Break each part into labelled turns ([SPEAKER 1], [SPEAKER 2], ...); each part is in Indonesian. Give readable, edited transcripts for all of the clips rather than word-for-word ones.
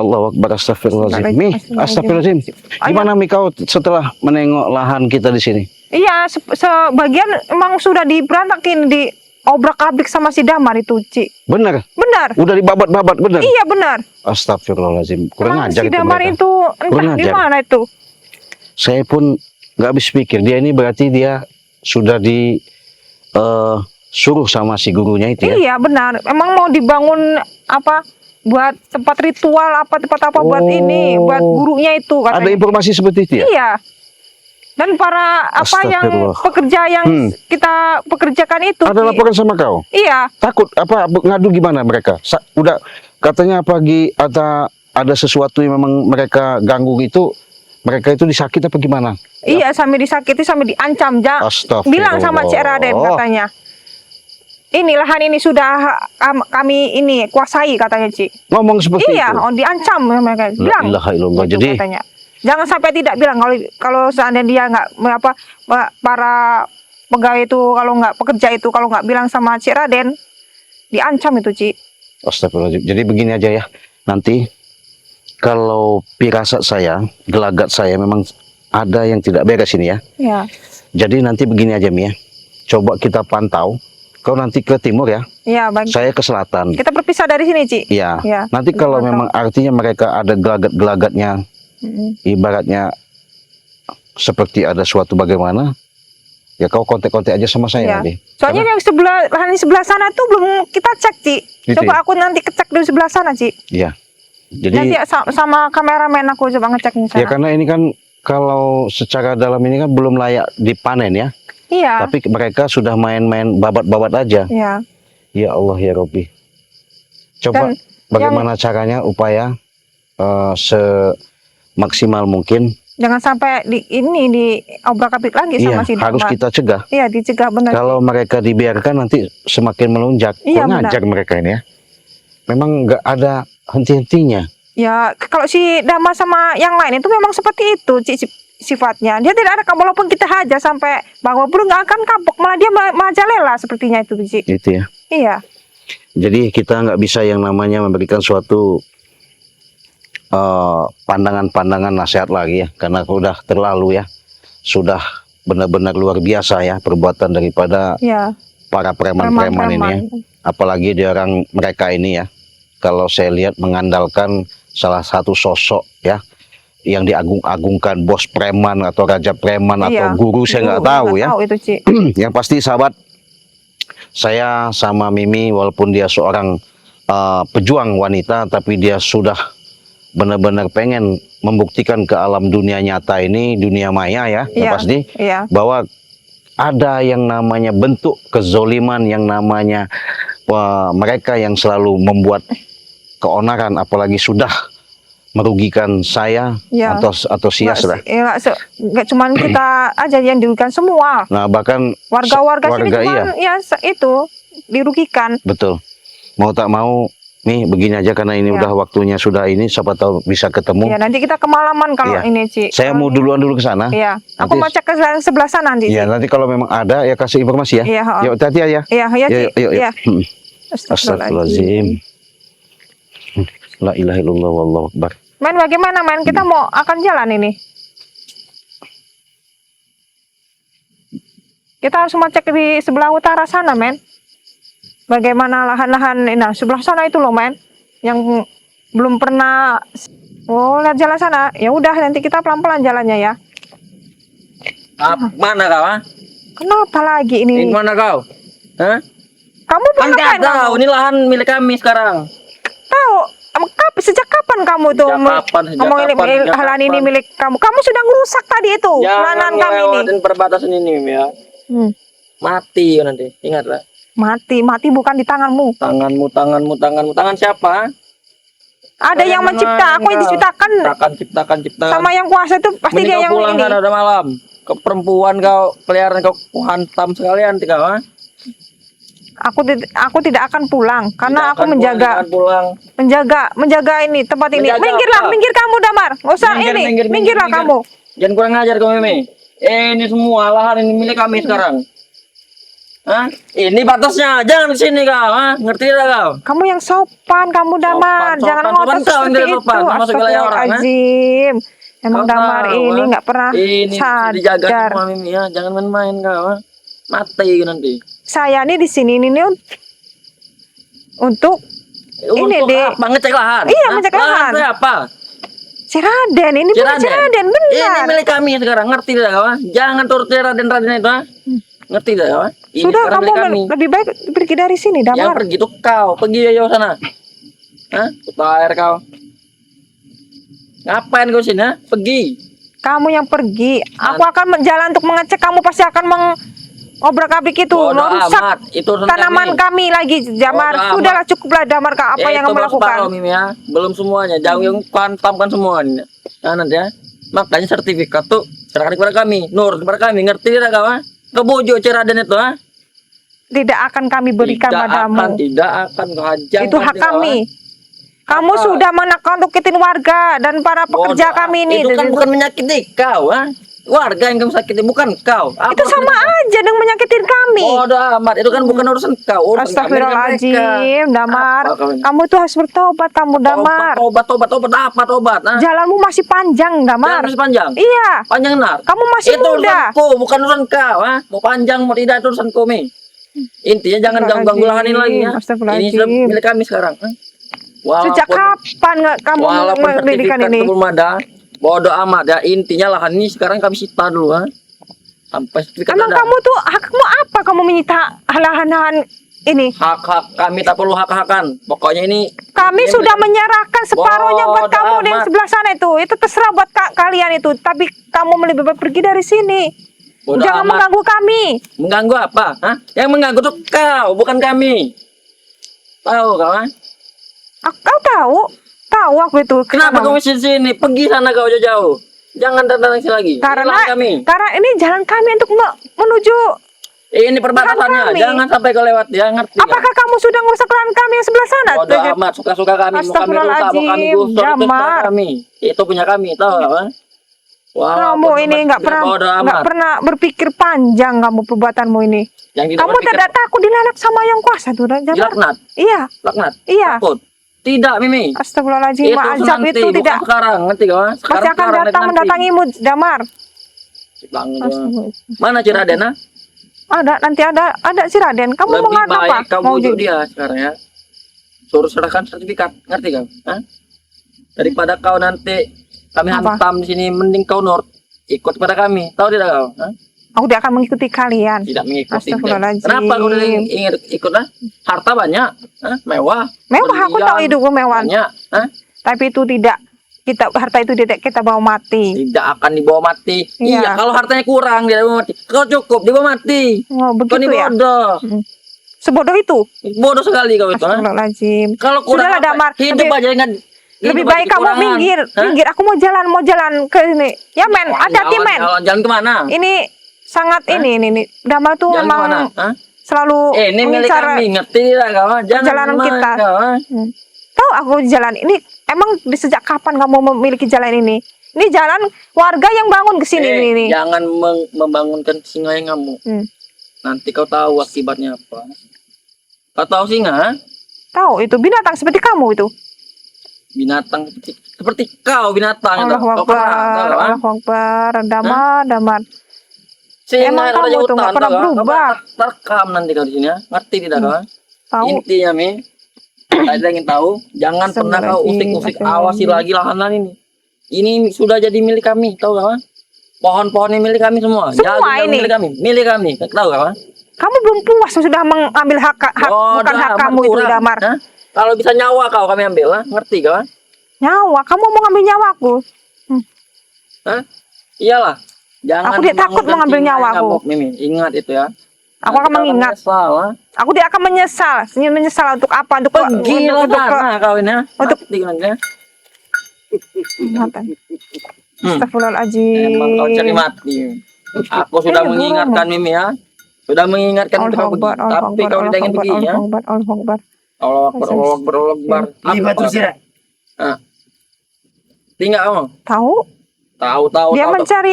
[SPEAKER 1] Allahu Akbar, astagfirullahaladzim. Mi, astagfirullahaladzim. Gimana Mi kau setelah menengok lahan kita di sini?
[SPEAKER 2] Iya, sebagian emang sudah diberantakin, diobrak-abrik sama si Damar itu, Ci.
[SPEAKER 1] Benar?
[SPEAKER 2] Benar.
[SPEAKER 1] Udah dibabat-babat, benar?
[SPEAKER 2] Iya, benar.
[SPEAKER 1] Astagfirullahaladzim. Kurang
[SPEAKER 2] Emang
[SPEAKER 1] ajar
[SPEAKER 2] si
[SPEAKER 1] itu
[SPEAKER 2] Damar
[SPEAKER 1] mereka.
[SPEAKER 2] itu entah di mana itu.
[SPEAKER 1] Saya pun nggak habis pikir. Dia ini berarti dia sudah suruh sama si gurunya itu ya?
[SPEAKER 2] Iya, benar. Emang mau dibangun apa? Buat tempat ritual apa tempat apa buat ini, buat gurunya itu katanya.
[SPEAKER 1] Ada informasi seperti itu ya?
[SPEAKER 2] Iya. Dan para apa yang pekerja yang kita pekerjakan itu
[SPEAKER 1] ada laporan sama kau?
[SPEAKER 2] Iya.
[SPEAKER 1] Takut apa ngadu gimana mereka? Udah katanya ada sesuatu yang memang mereka ganggu itu, mereka itu disakit apa gimana?
[SPEAKER 2] Iya, sampai disakiti, sampai diancam. Bilang sama Cik Raden katanya. Ini lahan ini sudah kami ini kuasai katanya, Ci.
[SPEAKER 1] Ngomong seperti itu?
[SPEAKER 2] Iya, diancam mereka. Bilang.
[SPEAKER 1] La ilaha illallah.
[SPEAKER 2] Gitu,
[SPEAKER 1] jadi
[SPEAKER 2] katanya. Jangan sampai tidak bilang kalau seandainya dia nggak para pegawai itu kalau nggak pekerja itu kalau nggak bilang sama Cik Raden, diancam itu, Ci.
[SPEAKER 1] Astagfirullahaladzim. Jadi begini aja ya. Nanti kalau pirasat saya, gelagat saya memang ada yang tidak beres ini ya.
[SPEAKER 2] Iya.
[SPEAKER 1] Jadi nanti begini aja Mi ya. Coba kita pantau. Kau nanti ke timur ya.
[SPEAKER 2] Iya, baik.
[SPEAKER 1] Saya ke selatan.
[SPEAKER 2] Kita berpisah dari sini, Ci.
[SPEAKER 1] Iya.
[SPEAKER 2] Ya,
[SPEAKER 1] nanti kalau memang artinya mereka ada gelagat-gelagatnya, ibaratnya seperti ada suatu bagaimana, ya kau kontak-kontak aja sama saya nanti.
[SPEAKER 2] Soalnya yang lahan sebelah sana tuh belum kita cek, Ci.
[SPEAKER 1] Gitu
[SPEAKER 2] Coba
[SPEAKER 1] ya?
[SPEAKER 2] aku nanti kecek di sebelah sana, Ci.
[SPEAKER 1] Iya. Jadi
[SPEAKER 2] nanti sama kameramen aku coba ngecek di sana.
[SPEAKER 1] Ya karena ini kan kalau secara dalam ini kan belum layak dipanen ya.
[SPEAKER 2] Iya.
[SPEAKER 1] Tapi mereka sudah main-main babat-babat aja.
[SPEAKER 2] Iya.
[SPEAKER 1] Ya Allah ya Robbi. Coba bagaimana caranya upaya semaksimal mungkin.
[SPEAKER 2] Jangan sampai diobrak-abrik lagi sama si Damar.
[SPEAKER 1] Harus kita cegah.
[SPEAKER 2] Iya, dicegah benar.
[SPEAKER 1] Kalau mereka dibiarkan nanti semakin melunjak.
[SPEAKER 2] Iya,
[SPEAKER 1] ngajak mereka ini ya. Memang nggak ada henti-hentinya.
[SPEAKER 2] Ya, kalau si Damar sama yang lain itu memang seperti itu sifatnya. Dia tidak ada, walaupun kita hajar sampai bawah pun nggak akan kapok, malah dia majalela sepertinya itu, Ci.
[SPEAKER 1] Gitu ya.
[SPEAKER 2] Iya.
[SPEAKER 1] Jadi kita nggak bisa yang namanya memberikan suatu pandangan-pandangan nasihat lagi ya, karena sudah terlalu ya, sudah benar-benar luar biasa ya perbuatan daripada para preman-preman ini ya. Apalagi mereka ini ya, kalau saya lihat mengandalkan salah satu sosok ya, yang diagung-agungkan bos preman atau raja preman atau guru, saya nggak tahu ya.
[SPEAKER 2] Tahu itu, Ci.
[SPEAKER 1] Yang pasti sahabat, saya sama Mimi walaupun dia seorang pejuang wanita, tapi dia sudah benar-benar pengen membuktikan ke alam dunia nyata ini, dunia maya ya, pasti bahwa ada yang namanya bentuk kezoliman, yang namanya mereka yang selalu membuat keonaran, apalagi sudah merugikan saya atau Sias lah.
[SPEAKER 2] Nggak cuma kita aja yang dirugikan, semua.
[SPEAKER 1] Nah bahkan
[SPEAKER 2] warga sini cuma itu dirugikan.
[SPEAKER 1] Betul. Mau tak mau nih begini aja, karena ini udah waktunya sudah ini, siapa tahu bisa ketemu.
[SPEAKER 2] Ya, nanti kita kemalaman kalau ini, Ci.
[SPEAKER 1] Saya mau duluan ke sana.
[SPEAKER 2] Iya. Aku mau cek ke sebelah sana nanti.
[SPEAKER 1] Iya, nanti kalau memang ada ya kasih informasi ya.
[SPEAKER 2] Iya.
[SPEAKER 1] Yuk hati-hati ya.
[SPEAKER 2] Iya, Ci.
[SPEAKER 1] Yuk. Astagfirullahaladzim. La ilaha illallah wallahu akbar.
[SPEAKER 2] Men, bagaimana, Men? Kita akan jalan ini. Kita harus cek di sebelah utara sana, Men. Bagaimana lahan-lahan ini? Nah, sebelah sana itu loh, Men. Yang belum pernah. Oh, lihat jalan sana. Ya udah, nanti kita pelan-pelan jalannya ya.
[SPEAKER 3] Mana kau?
[SPEAKER 2] Kenapa lagi ini?
[SPEAKER 3] Ini mana kau? Hah?
[SPEAKER 2] Kamu belum ngapain?
[SPEAKER 3] Tahu, ini lahan milik kami sekarang.
[SPEAKER 2] Tahu? Sejak kapan kamu tuh ngomongin lahan ini milik kamu? Kamu sudah ngerusak tadi itu lahan kami ini.
[SPEAKER 3] Dan perbatasan ini ya. Mati nanti, ingatlah.
[SPEAKER 2] Mati bukan di tanganmu.
[SPEAKER 3] Tangan siapa?
[SPEAKER 2] Ada yang mencipta, aku yang diciptakan.
[SPEAKER 3] Ciptakan.
[SPEAKER 2] Sama yang kuasa itu pasti dia yang
[SPEAKER 3] pulang
[SPEAKER 2] ini.
[SPEAKER 3] Kan udah malam. Ke perempuan kau peliharaan kau hantam sekalian tiga, ha?
[SPEAKER 2] Aku tidak akan pulang karena aku menjaga ini tempat ini. Minggir kamu, Damar. Nggak usah minggirlah kamu.
[SPEAKER 3] Jangan kurang ajar kau, Mimi. Ini semua lahan ini milik kami sekarang. Hah? Ini batasnya, jangan ke sini kau. Hah? Ngerti tidak kau?
[SPEAKER 2] Kamu yang sopan, kamu Damar.
[SPEAKER 3] Sopan,
[SPEAKER 2] Jangan
[SPEAKER 3] sopan.
[SPEAKER 2] ngotot
[SPEAKER 3] Sopan kau yang
[SPEAKER 2] seperti
[SPEAKER 3] tidak
[SPEAKER 2] itu.
[SPEAKER 3] sopan, masuk wilayah orang, ha?
[SPEAKER 2] Astagfirullahaladzim. Emang
[SPEAKER 3] Kau
[SPEAKER 2] Damar
[SPEAKER 3] tahu,
[SPEAKER 2] ini
[SPEAKER 3] ha?
[SPEAKER 2] nggak pernah
[SPEAKER 3] Ini dijaga
[SPEAKER 2] sadar.
[SPEAKER 3] semua Mimi ya, jangan main-main kau. Ha? Mati nanti.
[SPEAKER 2] Saya nih di sini nih untuk ini
[SPEAKER 3] Untuk
[SPEAKER 2] deh.
[SPEAKER 3] apa? Ngecek lahan?
[SPEAKER 2] Iya,
[SPEAKER 3] Hah?
[SPEAKER 2] ngecek lahan.
[SPEAKER 3] Saya apa?
[SPEAKER 2] Ciraden, ini bukan Ciraden,
[SPEAKER 3] Ini
[SPEAKER 2] benar.
[SPEAKER 3] milik kami sekarang, ngerti tidak kau? Ha? Jangan turut Raden-Raden itu. Ha? Ngerti tidak kau? Ha? Ini
[SPEAKER 2] Sudah
[SPEAKER 3] sekarang
[SPEAKER 2] kamu
[SPEAKER 3] milik kami.
[SPEAKER 2] lebih baik pergi dari sini,
[SPEAKER 3] Yang
[SPEAKER 2] Damar.
[SPEAKER 3] pergi tuh kau, pergi jauh sana. Hah? Putar kau. Ngapain kau sini? Ha? Pergi.
[SPEAKER 2] Kamu yang pergi. Aku akan jalan untuk mengecek. Kamu pasti akan mengobrak-abrik itu,
[SPEAKER 3] Bodoh
[SPEAKER 2] merusak
[SPEAKER 3] amat, itu urusan
[SPEAKER 2] tanaman kami lagi, Damar.
[SPEAKER 3] Bodoh
[SPEAKER 2] Sudahlah, cukuplah, Damar. Apa yang kamu
[SPEAKER 3] baru
[SPEAKER 2] lakukan?
[SPEAKER 3] separuh, Mimi, ya. Belum semuanya, jauh yang pantamkan semuanya. Nah, nanti ya. Makanya sertifikat tuh serahkan kepada kami, nurut kepada kami, ngerti tidak kau? Ha? Kebujuk Ciraden itu, ha?
[SPEAKER 2] Tidak akan kami berikan padamu.
[SPEAKER 3] Tidak akan kau hajang.
[SPEAKER 2] Itu hak kami. Kamu
[SPEAKER 3] Apa?
[SPEAKER 2] sudah menakut-nakutin warga dan para pekerja kami ini.
[SPEAKER 3] Itu kan bukan menyakiti kau, ha? Warga yang kamu sakiti, bukan kau. Apa
[SPEAKER 2] Itu sama aja dengan menyakitin kami.
[SPEAKER 3] Bodoh amat, itu kan bukan urusan kau. Urusan kami dengan mereka.
[SPEAKER 2] Astagfirullahaladzim, Damar.
[SPEAKER 3] Apa kau ini?
[SPEAKER 2] Kamu tuh harus bertobat, kamu, Damar.
[SPEAKER 3] Tobat apa tobat? Ha?
[SPEAKER 2] Jalanmu masih panjang, Damar.
[SPEAKER 3] Jalan masih panjang.
[SPEAKER 2] Iya,
[SPEAKER 3] Panjang benar.
[SPEAKER 2] kamu masih
[SPEAKER 3] Itu
[SPEAKER 2] muda.
[SPEAKER 3] urusanku, bukan urusan kau, ha? Mau panjang mau tidak itu urusanku, Mi. Intinya jangan ganggu lahan ini lagi, ya. Ini
[SPEAKER 2] Astagfirullahaladzim.
[SPEAKER 3] sudah milik kami sekarang. Ha?
[SPEAKER 2] Sejak kapan nggak kamu
[SPEAKER 3] walaupun
[SPEAKER 2] mendirikan
[SPEAKER 3] sertifikat
[SPEAKER 2] ini?
[SPEAKER 3] belum ada, bodoh amat ya. Intinya lahan ini sekarang kami sita dulu, ha? Sampai sertifikat
[SPEAKER 2] Emang
[SPEAKER 3] ada.
[SPEAKER 2] kamu tuh hakmu apa? Kamu menyita lahan-lahan ini?
[SPEAKER 3] Hak-hak kami tak perlu hak-hakan. Pokoknya ini
[SPEAKER 2] Kami
[SPEAKER 3] ini
[SPEAKER 2] sudah menyerahkan separuhnya buat
[SPEAKER 3] Bodoh
[SPEAKER 2] kamu di
[SPEAKER 3] amat.
[SPEAKER 2] sebelah sana itu. Itu terserah buat kalian itu. Tapi kamu lebih baik pergi dari sini.
[SPEAKER 3] Bodoh
[SPEAKER 2] Jangan
[SPEAKER 3] amat.
[SPEAKER 2] mengganggu kami.
[SPEAKER 3] Mengganggu apa? Hah? Yang mengganggu tuh kau, bukan kami. Tahu kau, ha?
[SPEAKER 2] Kau tahu? Tahu aku itu.
[SPEAKER 3] Kenapa kau masih di sini? Pergi sana kau jauh-jauh. Jangan datang sini lagi.
[SPEAKER 2] Karena
[SPEAKER 3] Ini lahan kami.
[SPEAKER 2] karena ini jalan kami untuk menuju.
[SPEAKER 3] Ini perbatasannya.
[SPEAKER 2] kami.
[SPEAKER 3] Jangan sampai kau lewat ya, ngerti?
[SPEAKER 2] Apakah kamu sudah merusak lahan kami yang sebelah sana?
[SPEAKER 3] Bodoh amat, suka-suka kami. Mau kami rusak, mau kami
[SPEAKER 2] Astagfirullahaladzim,
[SPEAKER 3] gusur, itu
[SPEAKER 2] Damar.
[SPEAKER 3] suka kami. Itu punya kami, tahu apa?
[SPEAKER 2] Kamu ini nggak pernah berpikir panjang kamu perbuatanmu ini.
[SPEAKER 3] Yang tidak
[SPEAKER 2] Kamu
[SPEAKER 3] berpikir,
[SPEAKER 2] tidak takut dilalap sama yang kuasa tuh, Damar?
[SPEAKER 3] dilaknat,
[SPEAKER 2] Iya,
[SPEAKER 3] laknat.
[SPEAKER 2] iya.
[SPEAKER 3] Takut. Tidak, Mimi.
[SPEAKER 2] Astagfirullahaladzim, azab
[SPEAKER 3] nanti,
[SPEAKER 2] itu
[SPEAKER 3] bukan
[SPEAKER 2] tidak
[SPEAKER 3] sekarang, ngerti kau? Ha?
[SPEAKER 2] pasti akan datang mendatangimu, Damar.
[SPEAKER 3] Mana Ciraden, ha?
[SPEAKER 2] Ada si Raden. Kamu mau
[SPEAKER 3] Lebih
[SPEAKER 2] ngadu apa?
[SPEAKER 3] baik kau
[SPEAKER 2] Mau
[SPEAKER 3] bujuk
[SPEAKER 2] jadi
[SPEAKER 3] dia sekarang ya. Suruh serahkan sertifikat, ngerti kau? Hah? Daripada kau nanti kami
[SPEAKER 2] Apa?
[SPEAKER 3] hantam di sini, mending kau nur ikut pada kami. Tahu tidak kau? Hah?
[SPEAKER 2] aku tidak akan mengikuti kalian.
[SPEAKER 3] Tidak mengikuti.
[SPEAKER 2] Astagfirullahaladzim.
[SPEAKER 3] Kenapa kau ingin ikut? Ha? Harta banyak, ha? Mewah.
[SPEAKER 2] Mewah, aku
[SPEAKER 3] berlian,
[SPEAKER 2] tahu hidupku mewah.
[SPEAKER 3] banyak. Ha?
[SPEAKER 2] Tapi itu tidak harta itu tidak kita bawa mati.
[SPEAKER 3] Tidak akan dibawa mati.
[SPEAKER 2] Iya.
[SPEAKER 3] Iya, kalau hartanya kurang dia dibawa mati. Kau cukup dibawa mati.
[SPEAKER 2] Oh,
[SPEAKER 3] Kau ini
[SPEAKER 2] begitu ya.
[SPEAKER 3] bodoh.
[SPEAKER 2] Sebodoh itu.
[SPEAKER 3] Bodoh sekali kau itu. Ha?
[SPEAKER 2] Astagfirullahaladzim.
[SPEAKER 3] Kalau kurang
[SPEAKER 2] Sudahlah,
[SPEAKER 3] apa?
[SPEAKER 2] Damar.
[SPEAKER 3] Hidup aja dengan
[SPEAKER 2] Lebih
[SPEAKER 3] hidup
[SPEAKER 2] baik
[SPEAKER 3] aja
[SPEAKER 2] kamu
[SPEAKER 3] kekurangan.
[SPEAKER 2] minggir.
[SPEAKER 3] Hah?
[SPEAKER 2] Minggir. Aku mau jalan ke sini. Ya, men. Hati-hati, men.
[SPEAKER 3] Jalan kemana?
[SPEAKER 2] Ini sangat
[SPEAKER 3] Hah?
[SPEAKER 2] ini. Damar tuh
[SPEAKER 3] Jalan kemana?
[SPEAKER 2] memang
[SPEAKER 3] Hah?
[SPEAKER 2] selalu
[SPEAKER 3] Ini milik
[SPEAKER 2] mengincar
[SPEAKER 3] kami, ngerti tidak kau? Jangan
[SPEAKER 2] perjalanan
[SPEAKER 3] main
[SPEAKER 2] kita.
[SPEAKER 3] kau, ha?
[SPEAKER 2] Tahu aku di jalan ini. Emang sejak kapan kamu memiliki jalan ini? Ini jalan warga yang bangun ke sini ini.
[SPEAKER 3] Jangan membangunkan singa yang ngamuk. Nanti kau tahu akibatnya apa. Kau tahu singa? Ha?
[SPEAKER 2] Tahu itu binatang seperti kamu itu.
[SPEAKER 3] Binatang seperti kau binatang.
[SPEAKER 2] Allahu
[SPEAKER 3] Kau
[SPEAKER 2] Akbar,
[SPEAKER 3] pernah, tahu, ha?
[SPEAKER 2] Allahu Akbar, damar.
[SPEAKER 3] Singa
[SPEAKER 2] Emang
[SPEAKER 3] raja
[SPEAKER 2] kamu tuh nggak
[SPEAKER 3] hutan,
[SPEAKER 2] pernah
[SPEAKER 3] tahu, ha? Kau
[SPEAKER 2] berubah.
[SPEAKER 3] terekam nanti kau di sini. Ha? Ngerti tidak kau? Ha?
[SPEAKER 2] Tahu.
[SPEAKER 3] Intinya Mi, saya ingin tahu, jangan pernah kau usik-usik, awasi lagi lahan ini. Ini sudah jadi milik kami, tahu kau? Ha? Pohon-pohonnya milik kami semua.
[SPEAKER 2] Semua
[SPEAKER 3] Jagung
[SPEAKER 2] ini?
[SPEAKER 3] milik kami, tahu kau? Ha?
[SPEAKER 2] Kamu belum puas sudah mengambil hak bukan hak
[SPEAKER 3] amat
[SPEAKER 2] kamu itu,
[SPEAKER 3] kurang.
[SPEAKER 2] Damar.
[SPEAKER 3] Ha? Kalau bisa nyawa kau kami ambil, ha? Ngerti kau? Ha?
[SPEAKER 2] Nyawa, kamu mau ngambil nyawaku?
[SPEAKER 3] Hah? Iyalah. Jangan
[SPEAKER 2] Aku tidak takut
[SPEAKER 3] membangunkan
[SPEAKER 2] mengambil
[SPEAKER 3] singa yang
[SPEAKER 2] nyawaku.
[SPEAKER 3] ngamuk, Mimi. Ingat itu ya.
[SPEAKER 2] Aku akan mengingat.
[SPEAKER 3] Menyesal, ha?
[SPEAKER 2] Aku tidak akan menyesal. Menyesal untuk apa? Untuk
[SPEAKER 3] Pergilah sana kau ini. Ha?
[SPEAKER 2] untuk-
[SPEAKER 3] Mati kau nanti, ha?
[SPEAKER 2] Ingatan.
[SPEAKER 3] Hmm.
[SPEAKER 2] Astagfirullahaladzim.
[SPEAKER 3] Emang kau cari mati. Aku sudah
[SPEAKER 2] Ini
[SPEAKER 3] mengingatkan Mimi ya. Sudah mengingatkan
[SPEAKER 2] Allahu
[SPEAKER 3] untuk kau
[SPEAKER 2] Akbar,
[SPEAKER 3] pergi. Tapi kau tidak ingin pergi ya.
[SPEAKER 2] Allahu Akbar, Allahu Akbar.
[SPEAKER 3] Allah Akbar, Allah Akbar, Allah Akbar.
[SPEAKER 4] Ini batu sirah.
[SPEAKER 3] Tinggal kamu.
[SPEAKER 2] Tahu?
[SPEAKER 3] Tahu.
[SPEAKER 2] Dia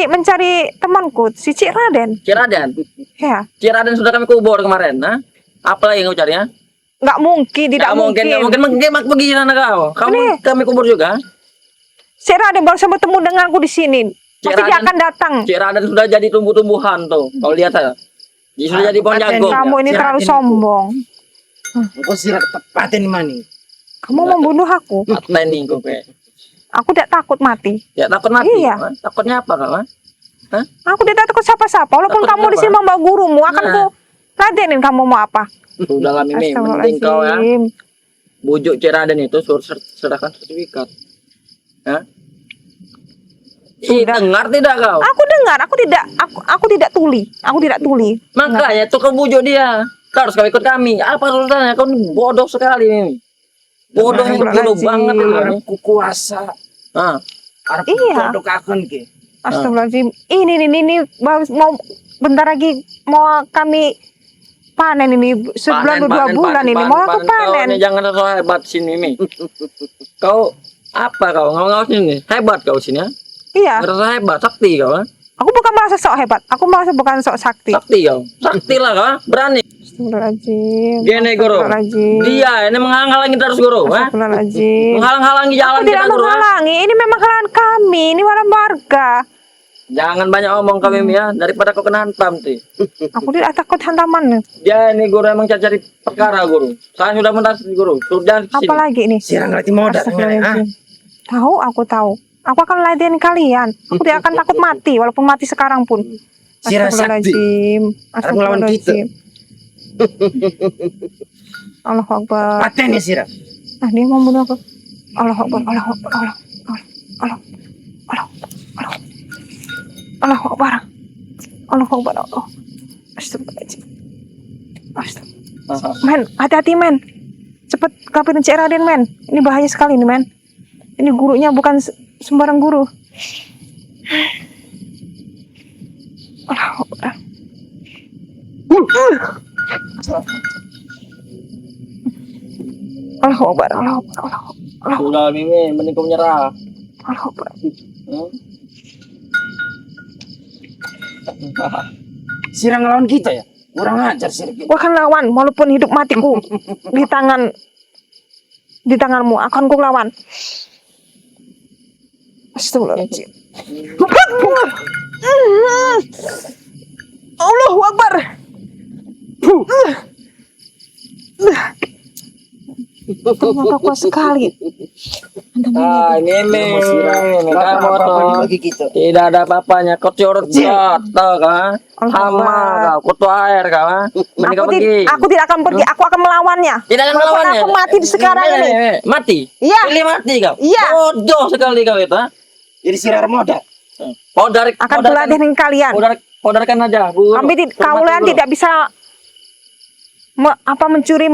[SPEAKER 2] mencari temanku, si Cik Raden.
[SPEAKER 3] Ciraden.
[SPEAKER 2] Ya,
[SPEAKER 3] Ciraden sudah kami kubur kemarin, nah. Apa lagi yang kau cari ya?
[SPEAKER 2] nggak mungkin, tidak mungkin.
[SPEAKER 3] Nggak mungkin pergi sana kau. Kami kubur juga.
[SPEAKER 2] Cik Raden baru saja bertemu denganku di sini. Pasti dia
[SPEAKER 3] Raden-
[SPEAKER 2] akan datang.
[SPEAKER 3] Ciraden sudah jadi tumbuh-tumbuhan tuh. Kau lihat saja. Dia sudah jadi pohon jagung.
[SPEAKER 2] Kamu ini
[SPEAKER 4] Cik
[SPEAKER 2] terlalu
[SPEAKER 4] Raden
[SPEAKER 2] sombong.
[SPEAKER 4] Kau sirak tepatin mani.
[SPEAKER 2] Kamu membunuh aku.
[SPEAKER 3] Apa ini kau kayak?
[SPEAKER 2] Aku tidak takut mati.
[SPEAKER 3] Ya takut mati.
[SPEAKER 2] Iya.
[SPEAKER 3] Hah? Takutnya apa kau? Hah?
[SPEAKER 2] Aku tidak takut siapa-siapa. Walaupun
[SPEAKER 3] Takut
[SPEAKER 2] kamu di
[SPEAKER 3] apa?
[SPEAKER 2] sini membawa gurumu, akan
[SPEAKER 3] Nah.
[SPEAKER 2] ku ladenin kamu mau apa.
[SPEAKER 3] Sudah lah Mimi, mending kau ya
[SPEAKER 2] Astagfirullahaladzim.
[SPEAKER 3] bujuk Ciraden itu suruh serahkan sertifikat. Hah?
[SPEAKER 2] Sudah.
[SPEAKER 3] Dengar tidak kau?
[SPEAKER 2] Aku dengar, aku tidak tuli. Aku tidak tuli.
[SPEAKER 3] Makanya tuh kau bujuk dia. Kau harus kau ikut kami. Apa urusannya? Kau ini bodoh sekali Mimi. Bodoh ini bodoh
[SPEAKER 2] Astagfirullahaladzim.
[SPEAKER 3] banget ini.
[SPEAKER 4] Arabku kuasa.
[SPEAKER 3] Ah,
[SPEAKER 4] Arab
[SPEAKER 2] Iya.
[SPEAKER 4] kodok akun ke.
[SPEAKER 2] Astagfirullahaladzim. Ini baru mau bentar lagi mau kami panen ini sebulan atau 2 bulan ini mau aku
[SPEAKER 3] Kau
[SPEAKER 2] panen.
[SPEAKER 3] ini jangan so hebat sini Mimi. Kau apa kau? Ngau-ngau sini. Hebat kau sini ya.
[SPEAKER 2] Iya,
[SPEAKER 3] Ngerasa hebat, sakti kau. Ha?
[SPEAKER 2] aku bukan merasa sok hebat. Aku merasa bukan sok sakti.
[SPEAKER 3] Sakti kau. Sakti lah kau. Berani.
[SPEAKER 2] Astagfirullahaladzim.
[SPEAKER 3] Gini guru.
[SPEAKER 2] Astagfirullahaladzim.
[SPEAKER 3] Dia ini menghalang-halangi terus guru. Ha?
[SPEAKER 2] Astagfirullahaladzim.
[SPEAKER 3] Menghalang-halangi jalan
[SPEAKER 2] Aku tidak
[SPEAKER 3] kita guru. Ha?
[SPEAKER 2] menghalangi. Ini memang halangan kami. Ini warga.
[SPEAKER 3] Jangan banyak omong kau Mimi ya. Daripada kau kena hantam sih.
[SPEAKER 2] Aku tidak takut hantaman.
[SPEAKER 3] Dia ini guru emang cari perkara guru. Saya sudah mentas guru. Sudah di sini.
[SPEAKER 2] Apalagi ini?
[SPEAKER 4] Sirang latih modal.
[SPEAKER 2] Astagfirullahaladzim. Tahu, aku tahu. Aku akan ladenin kalian. Aku tidak akan takut mati, walaupun mati sekarang pun.
[SPEAKER 4] Sirah sakti.
[SPEAKER 2] Astagfirullahaladzim.
[SPEAKER 4] Harap melawan kita.
[SPEAKER 2] Astagfirullahaladzim. Allahu Akbar.
[SPEAKER 4] Paten ya sirah.
[SPEAKER 2] Ah, dia mau bunuh aku. Allahu Akbar. Allahu Akbar. Allahu Akbar. Allahu Akbar. Allahu Akbar. Astagfirullahaladzim. Astagfirullahaladzim. Men, hati-hati men. Cepet kabarin Cik Raden men. Ini bahaya sekali nih men. Ini gurunya bukan sembarang guru. Allahu Akbar. Allahu Akbar. Allahu Akbar.
[SPEAKER 3] Sudah Mimi, mending kau menyerah.
[SPEAKER 2] Allahu Akbar.
[SPEAKER 3] Hmm?
[SPEAKER 4] Sirang ngelawan kita ya. Kurang ajar sirah.
[SPEAKER 2] Gua akan lawan walaupun hidup matiku di tanganmu akan ku lawan. Astagfirullahaladzim. Allahu Akbar. Ternyata kuat sekali.
[SPEAKER 3] Ah, Mimi, kamu
[SPEAKER 4] Apa-apa
[SPEAKER 3] tuh
[SPEAKER 4] bagi kita.
[SPEAKER 3] tidak ada apa-apanya. Kau corot jatuh kan? Hama kau, kutu air kau. Ha? Mending kau pergi.
[SPEAKER 2] Aku tidak akan pergi. Aku akan melawannya.
[SPEAKER 3] Tidak akan
[SPEAKER 2] Walaupun
[SPEAKER 3] melawannya.
[SPEAKER 2] aku mati di sekarang ini.
[SPEAKER 3] Mati?
[SPEAKER 2] Iya.
[SPEAKER 3] Pilih mati kau?
[SPEAKER 2] Iya.
[SPEAKER 3] Bodoh sekali kau itu. Ha?
[SPEAKER 4] Jadi sirah modal.
[SPEAKER 2] Akan kuladenin kalian.
[SPEAKER 3] Podarkan aja.
[SPEAKER 2] Kalian tidak bisa mencuri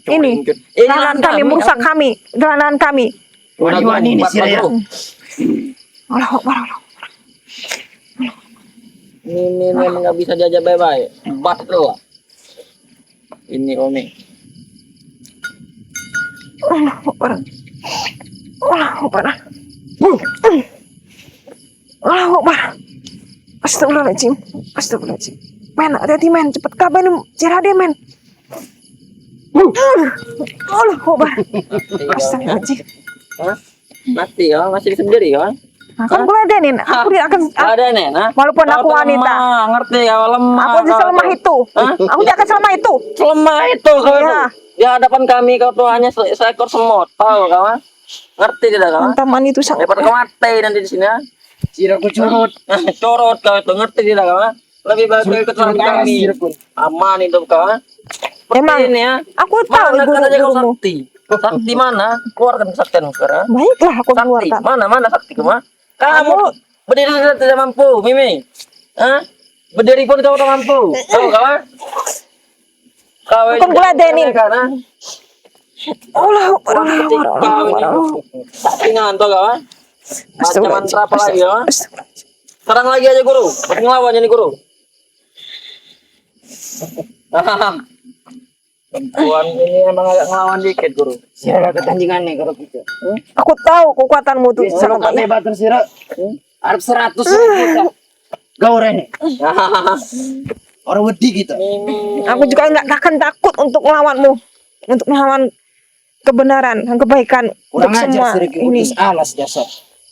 [SPEAKER 2] ini lahan kami, merusak kami, lahan kami.
[SPEAKER 4] Wani-wani ini sirah ya.
[SPEAKER 2] Allahu Akbar.
[SPEAKER 3] Ini memang nggak bisa diajak bye-bye. Batal lah. Ini Omi.
[SPEAKER 2] Allahu Akbar. Allahu Akbar. Allahu Akbar. Astagfirullahaladzim. Astagfirullahaladzim. Men, hati-hati men, cepet kabarin Cik Raden men. Allahu Akbar. Astagfirullahaladzim.
[SPEAKER 3] Hah? Mati ya, masih sendiri ya.
[SPEAKER 2] Akan kuladenin. Aku tidak akan.
[SPEAKER 3] Ada nih, nah.
[SPEAKER 2] Walaupun
[SPEAKER 3] Kau
[SPEAKER 2] aku
[SPEAKER 3] tuh
[SPEAKER 2] wanita.
[SPEAKER 3] lemah, ngerti ya, lemah.
[SPEAKER 2] Aku tidak
[SPEAKER 3] kau
[SPEAKER 2] selemah
[SPEAKER 3] tuh.
[SPEAKER 2] itu.
[SPEAKER 3] Hah?
[SPEAKER 2] Aku tidak akan selemah itu.
[SPEAKER 3] Selemah itu kau
[SPEAKER 2] Iya.
[SPEAKER 3] tuh. Di hadapan kami kau tuh hanya seekor semut, tahu kau? Ha? Ngerti tidak kau? Ha?
[SPEAKER 2] Hantaman itu sangat.
[SPEAKER 3] Daripada kau mati nanti di sini ya.
[SPEAKER 4] Sirah ku curut.
[SPEAKER 3] Corot kau itu, ngerti tidak kau? Ha? Lebih baik kau ikut sama kami. Aman itu kau. Ha? Seperti
[SPEAKER 2] Emang,
[SPEAKER 3] ini ya.
[SPEAKER 2] aku tahu
[SPEAKER 3] Mana katanya kau
[SPEAKER 2] guru-gurumu.
[SPEAKER 3] sakti? Sakti mana? Keluarkan kesaktianmu sekarang.
[SPEAKER 2] Baiklah, aku
[SPEAKER 3] Sakti,
[SPEAKER 2] keluarkan.
[SPEAKER 3] mana sakti kamu? Kamu berdiri saja tidak mampu, Mimi. Hah? Berdiri pun kau tak mampu. Tahu kau? Ha? Kau
[SPEAKER 2] Bukan kuladenin.
[SPEAKER 3] Kan?
[SPEAKER 2] Allahu Akbar.
[SPEAKER 3] Kau ini sakti ngantuk kau? Ha? Baca mantra apa lagi kau? Ha? Serang lagi aja guru. Ngelawan ini guru. Perempuan ini emang agak ngelawan dikit, Guru.
[SPEAKER 4] Sira ketandingan nih kalau gitu.
[SPEAKER 2] Aku tahu kekuatanmu tuh
[SPEAKER 4] Sira
[SPEAKER 2] sangat
[SPEAKER 4] kami
[SPEAKER 2] banyak.
[SPEAKER 4] batur sira. Arab 100 kita. Gaurene. Orang wedi kita.
[SPEAKER 3] Mimi.
[SPEAKER 2] Aku juga nggak akan takut untuk melawanmu, untuk melawan kebenaran dan kebaikan
[SPEAKER 4] Kurang
[SPEAKER 2] untuk
[SPEAKER 4] ajar
[SPEAKER 2] semua
[SPEAKER 4] sira
[SPEAKER 2] ini.
[SPEAKER 4] utus alas dasar.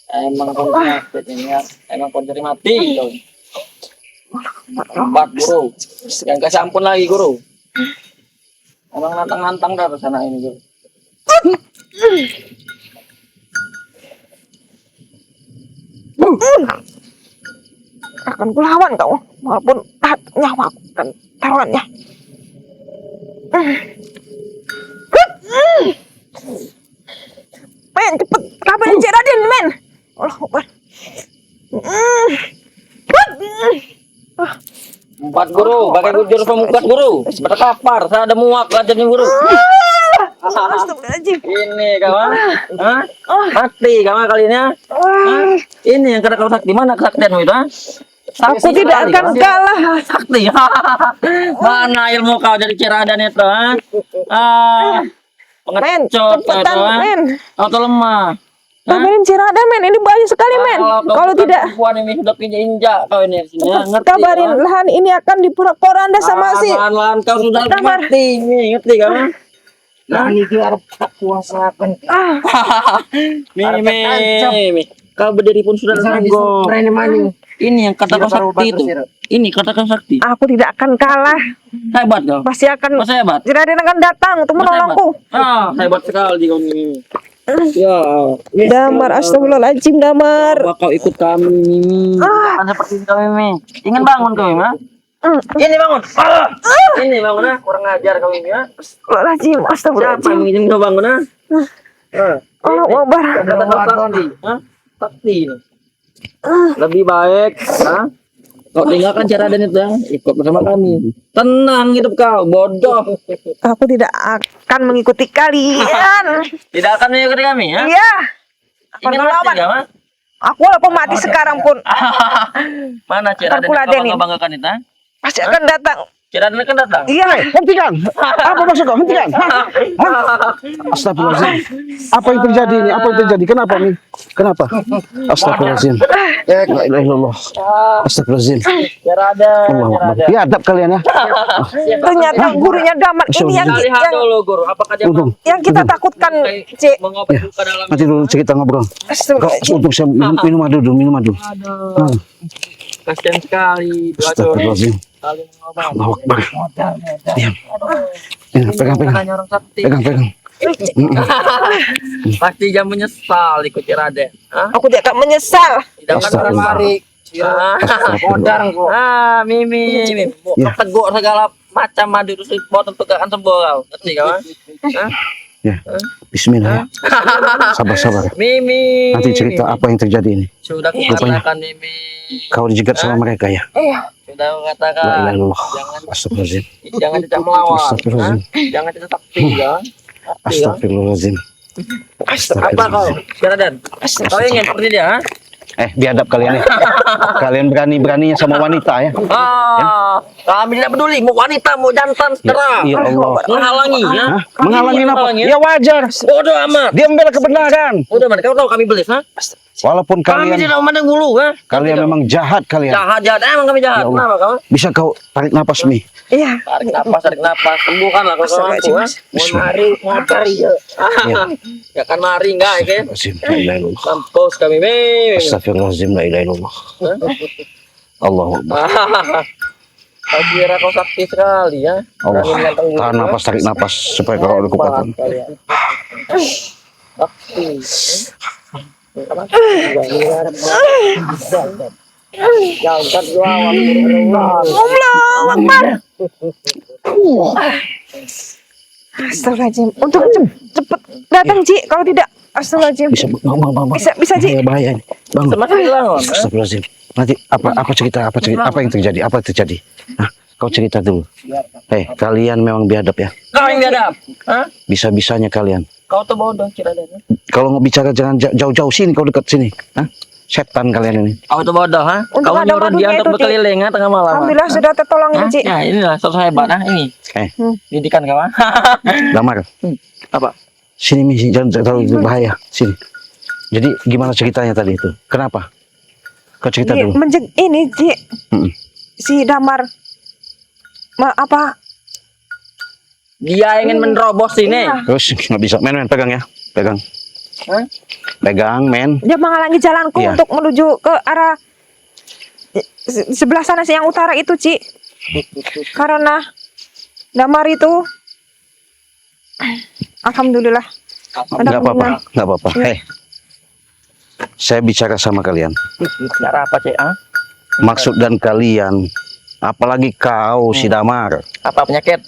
[SPEAKER 3] Emang konser ini ya. Emang konser mati gitu. Empat, Guru. Yang kasih ampun lagi, Guru. Emang nantang-nantang dah ke sana ini, Guru.
[SPEAKER 2] Akan kulawan kau, walaupun nyawaku dan taruhannya. Men, cepet kabarin Cik Raden, men. Allah Akbar.
[SPEAKER 3] Empat, Guru. Pakai jurus pemukat, Guru. Berkapar. Saya ada muak ajarnya, Guru.
[SPEAKER 2] Astagfirullahaladzim.
[SPEAKER 3] Ini kawan. Hah? Sakti kawan kali ini. Ya? Hah? Ini yang kata kau sakti. Mana kesaktianmu itu? Ha?
[SPEAKER 2] Aku tidak akan kalah.
[SPEAKER 3] Sakti. Mana ilmu kau dari Ceradan itu? Ha?
[SPEAKER 2] Men,
[SPEAKER 3] Pengecut kau
[SPEAKER 2] cepetan,
[SPEAKER 3] itu. Ha?
[SPEAKER 2] men.
[SPEAKER 3] Kau tuh lemah. Ha?
[SPEAKER 2] Kabarin Cik Raden, men. Ini banyak sekali, men. Kalau
[SPEAKER 3] bukan
[SPEAKER 2] tidak,
[SPEAKER 3] perempuan ini sudah injak kau ini. Ya, ngerti,
[SPEAKER 2] kabarin
[SPEAKER 3] ha?
[SPEAKER 2] lahan ini akan diporak-poranda sama si.
[SPEAKER 3] Lahan kau sudah
[SPEAKER 2] Damar.
[SPEAKER 3] mati. Ini ngerti kau? Ha?
[SPEAKER 4] Nah ini dia Arab tak kuasakan.
[SPEAKER 2] Ah,
[SPEAKER 3] Mimi, kau berdiri pun sudah
[SPEAKER 4] Sira bisa
[SPEAKER 3] sanggup.
[SPEAKER 4] berani maning.
[SPEAKER 3] Ini yang katakan
[SPEAKER 4] Sira taruh
[SPEAKER 3] sakti
[SPEAKER 4] batur
[SPEAKER 3] itu.
[SPEAKER 4] sira.
[SPEAKER 3] Ini katakan sakti.
[SPEAKER 2] aku tidak akan kalah.
[SPEAKER 3] Hebat kau.
[SPEAKER 2] Pasti akan
[SPEAKER 3] Masa hebat?
[SPEAKER 2] Cik Raden akan datang untuk
[SPEAKER 3] Masa
[SPEAKER 2] menolongku.
[SPEAKER 3] hebat? Hebat sekali kau ini. Ya,
[SPEAKER 2] Damar, astagfirullahaladzim, Damar.
[SPEAKER 3] coba kau ikut kami, Mimi. Jangan seperti itu, Mimi. Ingin bangun kau, Mimi? Ha? Ini bangun. Ini bangun, ha? Kurang ajar kau ini, ha?
[SPEAKER 2] Astagfirullahaladzim,
[SPEAKER 3] Siapa
[SPEAKER 2] astagfirullahaladzim.
[SPEAKER 3] yang ingin kau bangun, ha?
[SPEAKER 2] Allah Akbar.
[SPEAKER 3] Kata kau sakti, ha? Sakti ini. Lebih baik, ha? Kau tinggalkan cara dan itu, ha? Ikut bersama kami. Tenang hidup kau, bodoh.
[SPEAKER 2] Aku tidak akan mengikuti kalian.
[SPEAKER 3] Tidak akan mengikuti kami, ha?
[SPEAKER 2] Iya. Akan
[SPEAKER 3] Ingin mati
[SPEAKER 2] melawan.
[SPEAKER 3] kau, ha?
[SPEAKER 2] Aku walaupun mati sekarang pun
[SPEAKER 3] Mana cara dan
[SPEAKER 2] Aku
[SPEAKER 3] kau
[SPEAKER 2] ladenin.
[SPEAKER 3] bangga-banggakan itu, ha?
[SPEAKER 2] pasti akan datang.
[SPEAKER 3] Cara dan kan datang.
[SPEAKER 2] Iya.
[SPEAKER 1] Hentikan. Apa maksud kau? Hentikan. Astagfirullahaladzim. Apa yang terjadi ini? Apa yang terjadi? Kenapa nih? Kenapa? Astagfirullahaladzim. La ilaha illallah. Astagfirullahaladzim.
[SPEAKER 3] Cara ada,
[SPEAKER 1] Allahu
[SPEAKER 3] cara
[SPEAKER 1] Akbar.
[SPEAKER 3] ada.
[SPEAKER 1] Ya adab kalian ya.
[SPEAKER 2] Ternyata gurunya Damar ini yang
[SPEAKER 3] Lihat dulu, Guru. Apakah dia
[SPEAKER 1] Untung.
[SPEAKER 2] yang kita takutkan, Cik.
[SPEAKER 3] mengobati luka dalam
[SPEAKER 1] Nanti dulu cerita ngobrol. Kau
[SPEAKER 2] Astagfirullahaladzim.
[SPEAKER 1] untuk saya minum madu dulu, minum madu.
[SPEAKER 3] kasihan sekali. Dua
[SPEAKER 1] Astagfirullahaladzim.
[SPEAKER 3] saling mengobati.
[SPEAKER 1] Allahu Akbar. Diam. Ya, pegang, pegang.
[SPEAKER 3] Hanya orang sakti.
[SPEAKER 1] Pegang, pegang.
[SPEAKER 3] Pasti dia menyesal ikut Raden. Hah?
[SPEAKER 2] Aku tidak akan menyesal.
[SPEAKER 3] Tidak akan
[SPEAKER 1] Astagfirullah.
[SPEAKER 3] mari.
[SPEAKER 4] Modar kok.
[SPEAKER 3] Mimi.
[SPEAKER 1] Ya.
[SPEAKER 3] Teguk segala macam madu terus bawa tentu akan sembuh kau. Ngerti kau? Hah?
[SPEAKER 1] Ya. Bismillah ya. Sabar, sabar.
[SPEAKER 3] Mimi.
[SPEAKER 1] Nanti cerita apa yang terjadi ini.
[SPEAKER 3] Sudah
[SPEAKER 1] Rupanya.
[SPEAKER 3] kukatakan Mimi.
[SPEAKER 1] Kau dijegat sama mereka ya.
[SPEAKER 2] Iya.
[SPEAKER 3] Sudah
[SPEAKER 1] La ilaha
[SPEAKER 3] kukatakan.
[SPEAKER 1] illallah.
[SPEAKER 3] Jangan
[SPEAKER 1] Astagfirullahaladzim.
[SPEAKER 3] jangan tidak melawan.
[SPEAKER 1] Astagfirullahaladzim.
[SPEAKER 3] Hah? Jangan tidak sakti ya. Sakti, ya.
[SPEAKER 1] Astagfirullahaladzim.
[SPEAKER 3] Apa kau? Raden? Kau ingin seperti dia? Ha?
[SPEAKER 1] Biadab kalian ya. Kalian berani-beraninya sama wanita ya.
[SPEAKER 3] Kami tidak peduli mau wanita mau jantan setera.
[SPEAKER 1] Ya Allah.
[SPEAKER 3] Menghalangi ya.
[SPEAKER 1] Hah? Menghalangi apa?
[SPEAKER 3] Menghalangi,
[SPEAKER 1] Ya wajar.
[SPEAKER 3] Bodoh amat.
[SPEAKER 1] Dia membela kebenaran.
[SPEAKER 3] Udah mana kau tahu kami belis ha?
[SPEAKER 1] Walaupun
[SPEAKER 3] Kami
[SPEAKER 1] kalian
[SPEAKER 3] tidak memandang bulu ha.
[SPEAKER 1] kalian memang jahat kalian.
[SPEAKER 3] Jahat jahat emang kami jahat.
[SPEAKER 1] Ya Allah.
[SPEAKER 3] Kenapa kau?
[SPEAKER 1] Bisa kau tarik napas Mi.
[SPEAKER 2] Iya.
[SPEAKER 3] Tarik napas, sembuhkanlah kau kawanku ha. Mau mari, mau cari ya. Ya kan mari enggak ya?
[SPEAKER 1] Astagfirullahaladzim. La ilaha illallah.
[SPEAKER 3] Mampus kami Mimi.
[SPEAKER 1] Astagfirullahaladzim. La ilaha illallah. Allahu Akbar.
[SPEAKER 3] Kau kira kau sakti sekali ya.
[SPEAKER 1] Allah.
[SPEAKER 3] Berani menantang bulu,
[SPEAKER 1] Tahan
[SPEAKER 3] ha?
[SPEAKER 1] napas, tarik napas supaya kau ada kekuatan.
[SPEAKER 3] Sakti. Jangan lawan
[SPEAKER 2] Allahu Akbar. Astagfirullahaladzim. Untuk cepet datang, Ci. Kalau tidak, astagfirullahaladzim.
[SPEAKER 1] Bisa bang.
[SPEAKER 2] Bisa, Ci.
[SPEAKER 1] Bahaya ini. Bang.
[SPEAKER 3] semakin lawan.
[SPEAKER 1] Astagfirullahaladzim. Nanti apa cerita apa yang terjadi? Apa yang terjadi? Hah? Kau cerita dulu. Kalian memang biadab ya.
[SPEAKER 3] Kau yang biadab. Hah?
[SPEAKER 1] Bisa-bisanya kalian.
[SPEAKER 3] Kau tuh bodoh Ciraden.
[SPEAKER 1] Kalau mau bicara jangan jauh-jauh sini, kau dekat sini. Hah? Setan kalian ini.
[SPEAKER 3] Kau itu bodoh, ha?
[SPEAKER 2] Untuk
[SPEAKER 3] Kau
[SPEAKER 2] ada
[SPEAKER 3] nyuruh
[SPEAKER 2] madunya
[SPEAKER 3] dia
[SPEAKER 2] itu,
[SPEAKER 3] untuk
[SPEAKER 2] Ci.
[SPEAKER 3] berkeliling ha, tengah malam. Ha?
[SPEAKER 2] Alhamdulillah sudah tertolongin,
[SPEAKER 3] Hah?
[SPEAKER 2] Ci.
[SPEAKER 3] Ya, inilah sosok hebat, ha? Ini. Didikan kau, ha?
[SPEAKER 1] Damar,
[SPEAKER 3] Apa?
[SPEAKER 1] sini Mi, jangan terlalu bahaya. Sini. Jadi gimana ceritanya tadi itu? Kenapa? Kau cerita
[SPEAKER 2] Ji,
[SPEAKER 1] dulu.
[SPEAKER 2] ini, Ci.
[SPEAKER 1] Mm-mm.
[SPEAKER 2] Si Damar apa?
[SPEAKER 3] Dia ingin menerobos sini.
[SPEAKER 2] Iya.
[SPEAKER 1] Terus nggak bisa. Men, pegang ya. Pegang.
[SPEAKER 3] Hah?
[SPEAKER 1] Pegang, men.
[SPEAKER 2] Dia menghalangi jalanku
[SPEAKER 1] Iya.
[SPEAKER 2] untuk menuju ke arah sebelah sana sih yang utara itu, Ci. Karena Damar itu alhamdulillah ada
[SPEAKER 1] Nggak apa-apa.
[SPEAKER 2] kemungkinan.
[SPEAKER 1] Nggak apa-apa. Hei. Saya bicara sama kalian.
[SPEAKER 3] Cara apa, Cek? Ha?
[SPEAKER 1] Maksud dan kalian, apalagi kau si Damar,
[SPEAKER 3] Apa penyakit?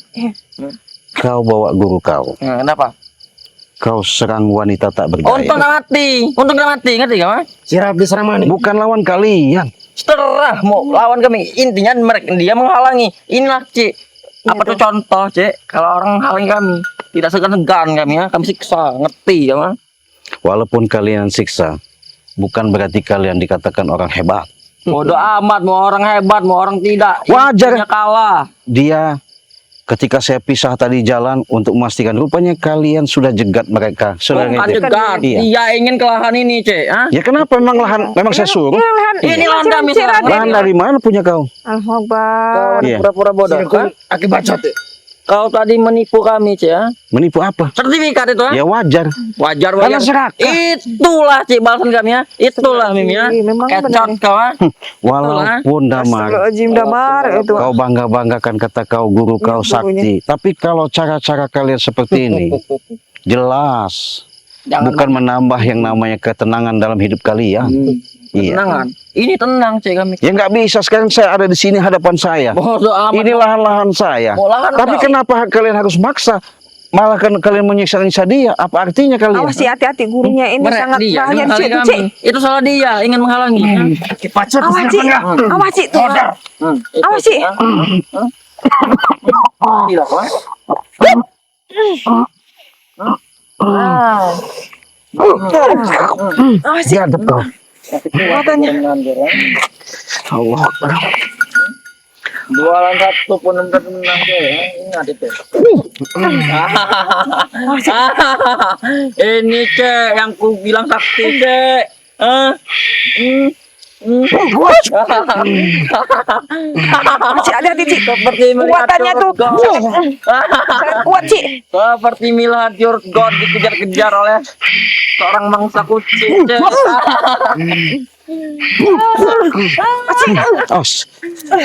[SPEAKER 1] kau bawa guru kau,
[SPEAKER 3] Kenapa?
[SPEAKER 1] kau serang wanita tak
[SPEAKER 3] Untung
[SPEAKER 1] berdaya.
[SPEAKER 3] nggak mati. Untung nggak mati, ngerti kau? Ha?
[SPEAKER 4] Si Rabli serang mana?
[SPEAKER 1] Bukan lawan kalian.
[SPEAKER 3] Terserah mau lawan kami. Intinya mereka dia menghalangi. Inilah, Cek. Apa tuh contoh, Cek? Kalau orang halangi kami, tidak segan-segan kami, ya. Kami siksa, ngerti, ya, Ma?
[SPEAKER 1] Walaupun kalian siksa, bukan berarti kalian dikatakan orang hebat.
[SPEAKER 3] Bodoh amat, mau orang hebat, mau orang tidak.
[SPEAKER 1] Wajar.
[SPEAKER 3] Intinya kalah.
[SPEAKER 1] Dia ketika saya pisah tadi jalan untuk memastikan rupanya kalian sudah jegat mereka. Sudah
[SPEAKER 3] Bukan
[SPEAKER 1] gitu.
[SPEAKER 3] jegat.
[SPEAKER 1] Iya.
[SPEAKER 3] Dia ingin kelahan ini, Cek. Ha?
[SPEAKER 1] Ya kenapa memang lahan memang saya suruh?
[SPEAKER 3] Ini lahan kami sekarang.
[SPEAKER 1] Lahan dari mana punya kau?
[SPEAKER 2] Allahu
[SPEAKER 3] Kau
[SPEAKER 2] Akbar.
[SPEAKER 1] Iya.
[SPEAKER 3] pura-pura bodoh. Ha?
[SPEAKER 4] Akibat bacot.
[SPEAKER 3] Kau tadi menipu kami, Cek. Ha?
[SPEAKER 1] Menipu apa?
[SPEAKER 3] Sertifikat itu, ha?
[SPEAKER 1] Ya wajar.
[SPEAKER 3] Wajar,
[SPEAKER 1] Karena
[SPEAKER 3] wajar.
[SPEAKER 1] serakah.
[SPEAKER 3] Itulah, Cek, balasan kami, ya. Itulah, Mimi, ya.
[SPEAKER 2] Iya, memang
[SPEAKER 3] Kecot
[SPEAKER 2] benar.
[SPEAKER 3] kau, ha?
[SPEAKER 1] Walaupun Damar,
[SPEAKER 2] Astagfirullahaladzim, Damar itu.
[SPEAKER 1] kau bangga-banggakan kata kau guru kau
[SPEAKER 2] Iya,
[SPEAKER 1] sakti. Tapi kalau cara-cara kalian seperti ini, jelas
[SPEAKER 3] Jangan
[SPEAKER 1] bukan menambah yang namanya ketenangan dalam hidup kalian. Iya.
[SPEAKER 3] tenangan. Ini tenang, Cek, kami.
[SPEAKER 1] Ya nggak bisa, sekarang saya ada di sini hadapan saya.
[SPEAKER 3] Bodoh amat.
[SPEAKER 1] Ini lahan-lahan saya.
[SPEAKER 3] Mau lahan
[SPEAKER 1] Tapi
[SPEAKER 3] kau.
[SPEAKER 1] kenapa kalian harus maksa? Malah kan kalian menyiksa-nyiksa dia. Apa artinya kalian?
[SPEAKER 2] Awas, Ci, hati-hati gurunya ini sangat
[SPEAKER 3] Dia
[SPEAKER 2] bahaya, Ci.
[SPEAKER 3] menghalangi
[SPEAKER 2] Itu,
[SPEAKER 3] kami.
[SPEAKER 2] Ci.
[SPEAKER 3] Itu salah dia, ingin menghalangi.
[SPEAKER 4] Akibat bacot.
[SPEAKER 2] Awas, Ci. Awas, Ci. Tuh. Awas, Ci.
[SPEAKER 3] Tidak, ha?
[SPEAKER 2] Awas, Ci.
[SPEAKER 1] Gadep kau.
[SPEAKER 2] Katanya.
[SPEAKER 1] Allah Akbar.
[SPEAKER 3] Jualan satu pun tenang, Cek. Ingat itu. Ini, Cek, yang ku bilang sakti, Cek. Hah?
[SPEAKER 2] Ci, hati-hati, Ci.
[SPEAKER 3] Seperti melihat
[SPEAKER 2] Kuatannya tuh.
[SPEAKER 3] God.
[SPEAKER 2] Sangat kuat, Ci.
[SPEAKER 3] Seperti melihat your God dikejar-kejar oleh seorang mangsa kucing, Cek.
[SPEAKER 1] Os.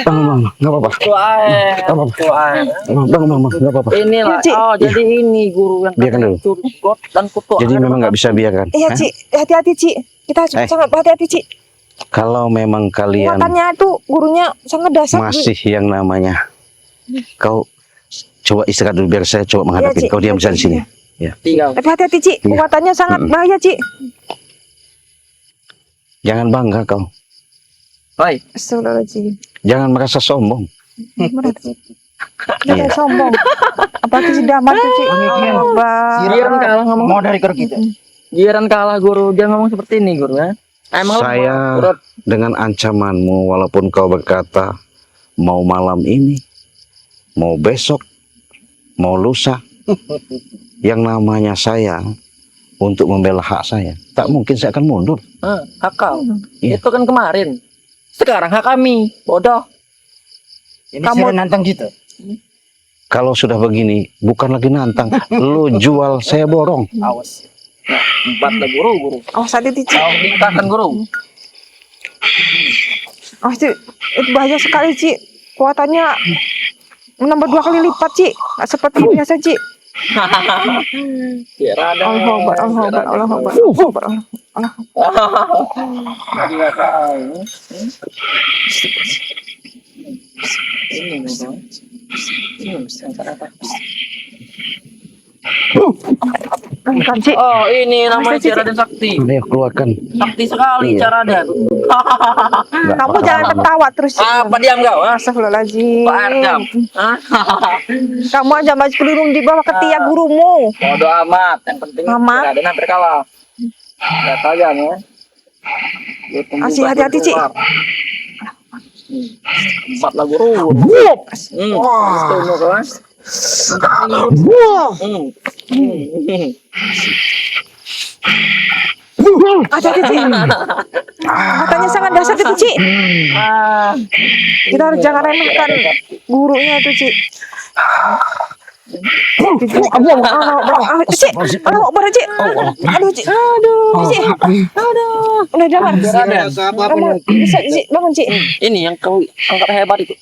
[SPEAKER 1] Bangun, nggak apa-apa.
[SPEAKER 3] Tuae, tuae.
[SPEAKER 1] Bangun, nggak apa-apa.
[SPEAKER 3] Inilah,
[SPEAKER 2] Cik.
[SPEAKER 3] oh jadi ini guru yang
[SPEAKER 1] Biarkan dulu.
[SPEAKER 3] curi God dan kutu.
[SPEAKER 1] Jadi memang nggak bisa biarkan.
[SPEAKER 2] Iya,
[SPEAKER 1] Hah?
[SPEAKER 2] Ci. Hati-hati, Ci. Kita sangat hati-hati, Ci.
[SPEAKER 1] Kalau memang kalian
[SPEAKER 2] Kuatannya itu gurunya sangat dasar. Ci.
[SPEAKER 1] masih yang namanya, kau coba istirahat dulu biar saya coba menghadapi.
[SPEAKER 2] Iya, Ci.
[SPEAKER 1] Kau diam saja di sini. Ya.
[SPEAKER 3] Tinggal.
[SPEAKER 2] Tapi hati-hati, Ci.
[SPEAKER 1] Iya.
[SPEAKER 2] Kuatannya sangat bahaya, Ci.
[SPEAKER 1] Jangan bangga kau.
[SPEAKER 3] Hoi,
[SPEAKER 2] Astagfirullahaladzim.
[SPEAKER 1] Jangan merasa sombong.
[SPEAKER 2] Jangan sombong. Apalagi si Damar tuh, Ci. Allahu Akbar.
[SPEAKER 3] giliran kalah ngomong.
[SPEAKER 4] Mau dari kor kita.
[SPEAKER 3] Giliran kalah guru, dia ngomong seperti ini guru, ya. Emang
[SPEAKER 1] Saya
[SPEAKER 3] urut.
[SPEAKER 1] dengan ancamanmu, walaupun kau berkata mau malam ini, mau besok, mau lusa, yang namanya saya untuk membela hak saya, tak mungkin saya akan mundur.
[SPEAKER 3] Hak kau.
[SPEAKER 1] Iya.
[SPEAKER 3] Itu kan kemarin. Sekarang hak kami. Bodoh.
[SPEAKER 4] Ini
[SPEAKER 2] Kamu-
[SPEAKER 4] si nantang kita.
[SPEAKER 1] Kalau sudah begini, bukan lagi nantang, lu jual, saya borong.
[SPEAKER 3] Awas. Nah, empat lah guru.
[SPEAKER 2] Awas, hati-hati, Ci.
[SPEAKER 3] Kau nikahkan guru.
[SPEAKER 2] Awas, Ci. Itu bahaya sekali, Ci. Kuatannya menambah 2 kali lipat, Ci. Nggak seperti biasa, Ci.
[SPEAKER 3] Biar ada.
[SPEAKER 2] Allahu Akbar, Allahu Akbar, Allahu Akbar, Allahu Akbar, Allahu Akbar.
[SPEAKER 3] Jadi nggak tahu. Ini memang. Ini mesti apa?
[SPEAKER 2] Bukan, Ci.
[SPEAKER 3] Oh, ini namanya
[SPEAKER 2] Masa, Ci?
[SPEAKER 3] cara dan sakti.
[SPEAKER 1] Ayo keluarkan.
[SPEAKER 3] Sakti sekali
[SPEAKER 1] Iya.
[SPEAKER 3] cara dan.
[SPEAKER 1] Nggak
[SPEAKER 2] Kamu
[SPEAKER 1] apa-apa.
[SPEAKER 2] jangan tertawa terus, Ci.
[SPEAKER 3] Apa diam kau? Ah?
[SPEAKER 2] Astagfirullahaladzim.
[SPEAKER 3] Pak Ardam. Hah?
[SPEAKER 2] Kamu aja masih pelurung di bawah ketiak gurumu.
[SPEAKER 3] Bodoh amat. Yang penting
[SPEAKER 2] Mama.
[SPEAKER 3] cara dan hampir kalah. Lihat kalian ya.
[SPEAKER 2] Ci, hati-hati, Ci.
[SPEAKER 3] 4 lah guru. Itu mau kawan.
[SPEAKER 2] Hati-hati, Ci. Katanya sangat dasar itu, Ci. Kita harus jangan remehkan gurunya itu, Ci. Ci, aduh, bar, Ci. Aduh, Ci. Aduh, Ci. Aduh. Udah damar. Kamu bisa, Ci, bangun, Ci.
[SPEAKER 3] Ini yang kau angkat hebat itu.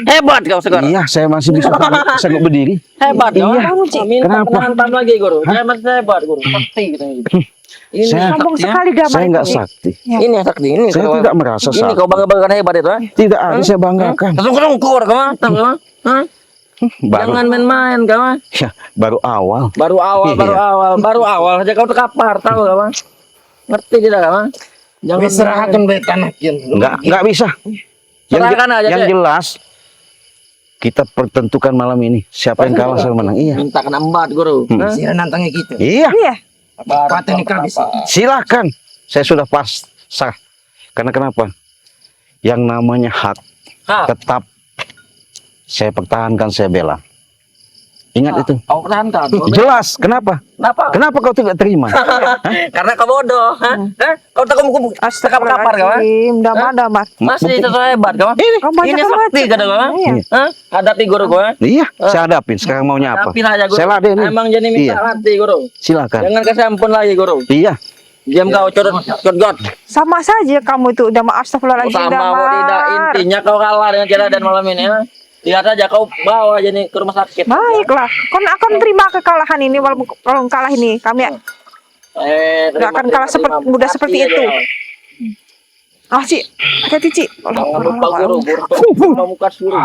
[SPEAKER 3] Hebat kau sekarang.
[SPEAKER 1] Iya, saya masih bisa sanggup berdiri.
[SPEAKER 3] Hebat kau.
[SPEAKER 2] Bangun, Ci.
[SPEAKER 3] Minta
[SPEAKER 1] Kenapa?
[SPEAKER 3] penantang lagi guru. Dia masih hebat guru. Sakti kita ini. Ini
[SPEAKER 1] Saya-
[SPEAKER 2] Sombong
[SPEAKER 3] sakti, ya.
[SPEAKER 2] sekali damar
[SPEAKER 1] Saya nggak
[SPEAKER 2] itu, Ci.
[SPEAKER 1] sakti.
[SPEAKER 3] Ini yang sakti. Ini
[SPEAKER 1] Saya
[SPEAKER 3] kau-
[SPEAKER 1] tidak merasa
[SPEAKER 3] Ini
[SPEAKER 1] sakti.
[SPEAKER 3] kau bangga-banggakan hebat itu.
[SPEAKER 1] Tidak ada saya banggakan.
[SPEAKER 3] Langsung kelungkur kau. Tahu kau? Hah?
[SPEAKER 1] Baru
[SPEAKER 3] Jangan main-main kau.
[SPEAKER 1] ya, baru awal.
[SPEAKER 3] Baru awal,
[SPEAKER 1] Iya.
[SPEAKER 3] baru awal saja kau terkapar, tahu kau? Ngerti tidak kau? Jangan
[SPEAKER 4] Serahkan baik tanakin.
[SPEAKER 1] Nggak bisa.
[SPEAKER 3] Serahkan aja,
[SPEAKER 1] yang
[SPEAKER 3] Cek.
[SPEAKER 1] jelas kita pertentukan malam ini siapa yang kalah siapa menang. Iya.
[SPEAKER 3] minta kena embat guru. Hah?
[SPEAKER 4] Sira nantangnya gitu.
[SPEAKER 1] Iya,
[SPEAKER 2] Iya.
[SPEAKER 4] Paten ikan bisa.
[SPEAKER 1] silakan. Saya sudah pasrah. Karena kenapa? Yang namanya hak
[SPEAKER 3] Hak.
[SPEAKER 1] tetap saya pertahankan, saya bela. Ingat itu.
[SPEAKER 3] Kau pertahankan.
[SPEAKER 1] Jelas. Kenapa?
[SPEAKER 3] Kenapa?
[SPEAKER 1] Kenapa kau tidak terima?
[SPEAKER 3] Karena kau bodoh. Hah? Hah? Kau tak kumpul kapar kau.
[SPEAKER 2] Astagfirullahaladzim, damar.
[SPEAKER 3] Masih sesuai hebat kau.
[SPEAKER 2] Kau banyak
[SPEAKER 3] Ini
[SPEAKER 2] banget,
[SPEAKER 3] sakti
[SPEAKER 2] Ci.
[SPEAKER 3] kata kau.
[SPEAKER 2] Iya.
[SPEAKER 3] Hah? Hadapi guru kau.
[SPEAKER 1] Iya, saya hadapin. Sekarang maunya apa?
[SPEAKER 3] Hadapin aja guru.
[SPEAKER 1] Saya ladenin.
[SPEAKER 3] Emang jadi minta
[SPEAKER 1] Iya.
[SPEAKER 3] hati guru.
[SPEAKER 1] Silakan.
[SPEAKER 3] Jangan kasih ampun lagi guru.
[SPEAKER 1] Iya.
[SPEAKER 3] Diam kau codot.
[SPEAKER 2] Sama saja kamu itu damar. Astagfirullahaladzim,
[SPEAKER 3] Sama
[SPEAKER 2] damar.
[SPEAKER 3] mau tidak, intinya kau kalah dengan cara dan malam ini ya. Lihat aja kau bawa aja nih ke rumah sakit.
[SPEAKER 2] Baiklah, kau akan terima kekalahan ini walaupun kalau kalah ini kami
[SPEAKER 3] Nggak
[SPEAKER 2] akan kalah mudah seperti itu. Ci, hati-hati, Ci.
[SPEAKER 3] Jangan lupa guru, guru muka suruh.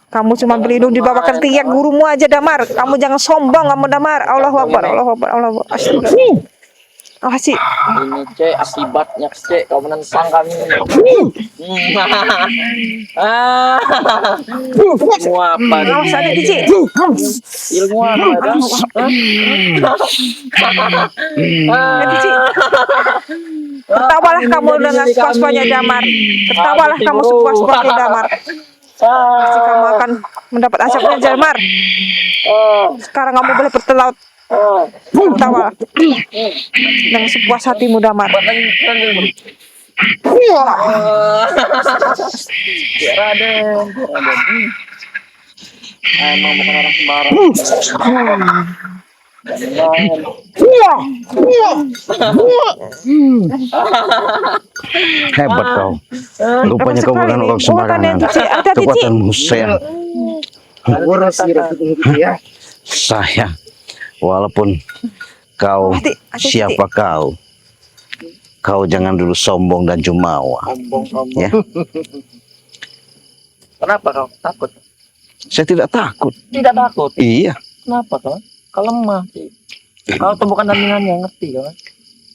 [SPEAKER 2] Kamu cuma berlindung di bawah ketiak gurumu aja, Damar. Kamu jangan sombong, kamu, Damar. Allahu Akbar, Allahu Akbar, Allahu Akbar. Astagfirullah. Ci.
[SPEAKER 3] Ini C akibatnya C kau menentang kami. Ilmu apa nih?
[SPEAKER 2] Awas ada di Ci.
[SPEAKER 3] Ilmu apa dah?
[SPEAKER 2] Hati, Ci. Tertawalah kamu dengan sepuas-puasnya, Damar. Tertawalah kamu sepuas-puasnya, Damar. Pasti kamu akan mendapat azabnya, Damar. Sekarang kamu boleh bertelaut. Tertawa dengan sepuas hatimu, Damar.
[SPEAKER 3] Raden. Emang bukan orang sembarang.
[SPEAKER 1] Hebat kau. Rupanya kau bukan orang sembarangan.
[SPEAKER 2] Itu, Ci. Hati-hati, Ci.
[SPEAKER 1] Kekuatanmu saya.
[SPEAKER 4] Orang sira gitu ya.
[SPEAKER 1] Saya. Walaupun kau
[SPEAKER 2] Hati-hati,
[SPEAKER 1] siapa kau. Kau jangan dulu sombong dan jumawa.
[SPEAKER 3] Sombong.
[SPEAKER 1] Ya.
[SPEAKER 3] Kenapa kau takut?
[SPEAKER 1] Saya tidak takut.
[SPEAKER 3] Tidak takut.
[SPEAKER 1] Iya.
[SPEAKER 3] Kenapa kau? Kau lemah. Kau tuh bukan tandingannya, ngerti kau?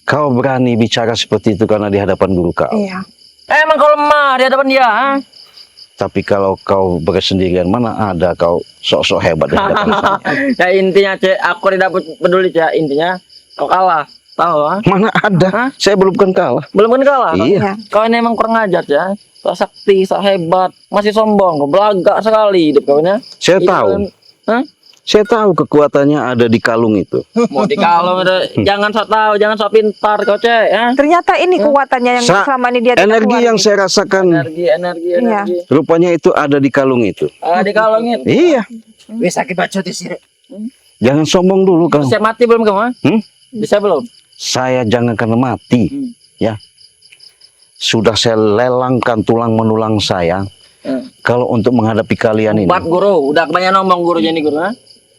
[SPEAKER 1] Kau berani bicara seperti itu karena di hadapan guru kau.
[SPEAKER 2] Iya.
[SPEAKER 3] Emang kau lemah di hadapan dia? Ha?
[SPEAKER 1] Tapi kalau kau bersendirian, mana ada kau sok-sok hebat di hadapan saya.
[SPEAKER 3] Ya intinya Cek, aku tidak peduli Cek, intinya kau kalah. Tahu ha?
[SPEAKER 1] Mana ada?
[SPEAKER 3] Hah?
[SPEAKER 1] Saya belum kan kalah.
[SPEAKER 3] Belum kan kalah?
[SPEAKER 1] Iya.
[SPEAKER 3] Kau ini emang kurang ajar ya. Sok sakti, sok hebat, masih sombong, kau belagak sekali hidup kau ini.
[SPEAKER 1] Saya
[SPEAKER 3] Itu
[SPEAKER 1] tahu.
[SPEAKER 3] kan- Hah?
[SPEAKER 1] Saya tahu kekuatannya ada di kalung itu.
[SPEAKER 3] Mau dikalung jangan sok tahu, jangan sok pintar kau Cek ya.
[SPEAKER 2] Ternyata ini kekuatannya yang selama ini dia tidak
[SPEAKER 1] Energi
[SPEAKER 2] keluar
[SPEAKER 1] yang
[SPEAKER 2] ini.
[SPEAKER 1] saya rasakan,
[SPEAKER 3] Energi.
[SPEAKER 1] rupanya itu ada di kalung itu.
[SPEAKER 3] Dikalungin.
[SPEAKER 1] Iya.
[SPEAKER 4] Wis sakit bacot di sira.
[SPEAKER 1] Jangan sombong dulu kau.
[SPEAKER 3] Siap mati belum kamu? Ha? Bisa belum?
[SPEAKER 1] Saya jangan karena mati. Ya. Sudah saya lelangkan tulang menulang saya. Kalau untuk menghadapi kalian ini.
[SPEAKER 3] Bat guru, udah kebanyakan ngomong guru jadi guru. Ha?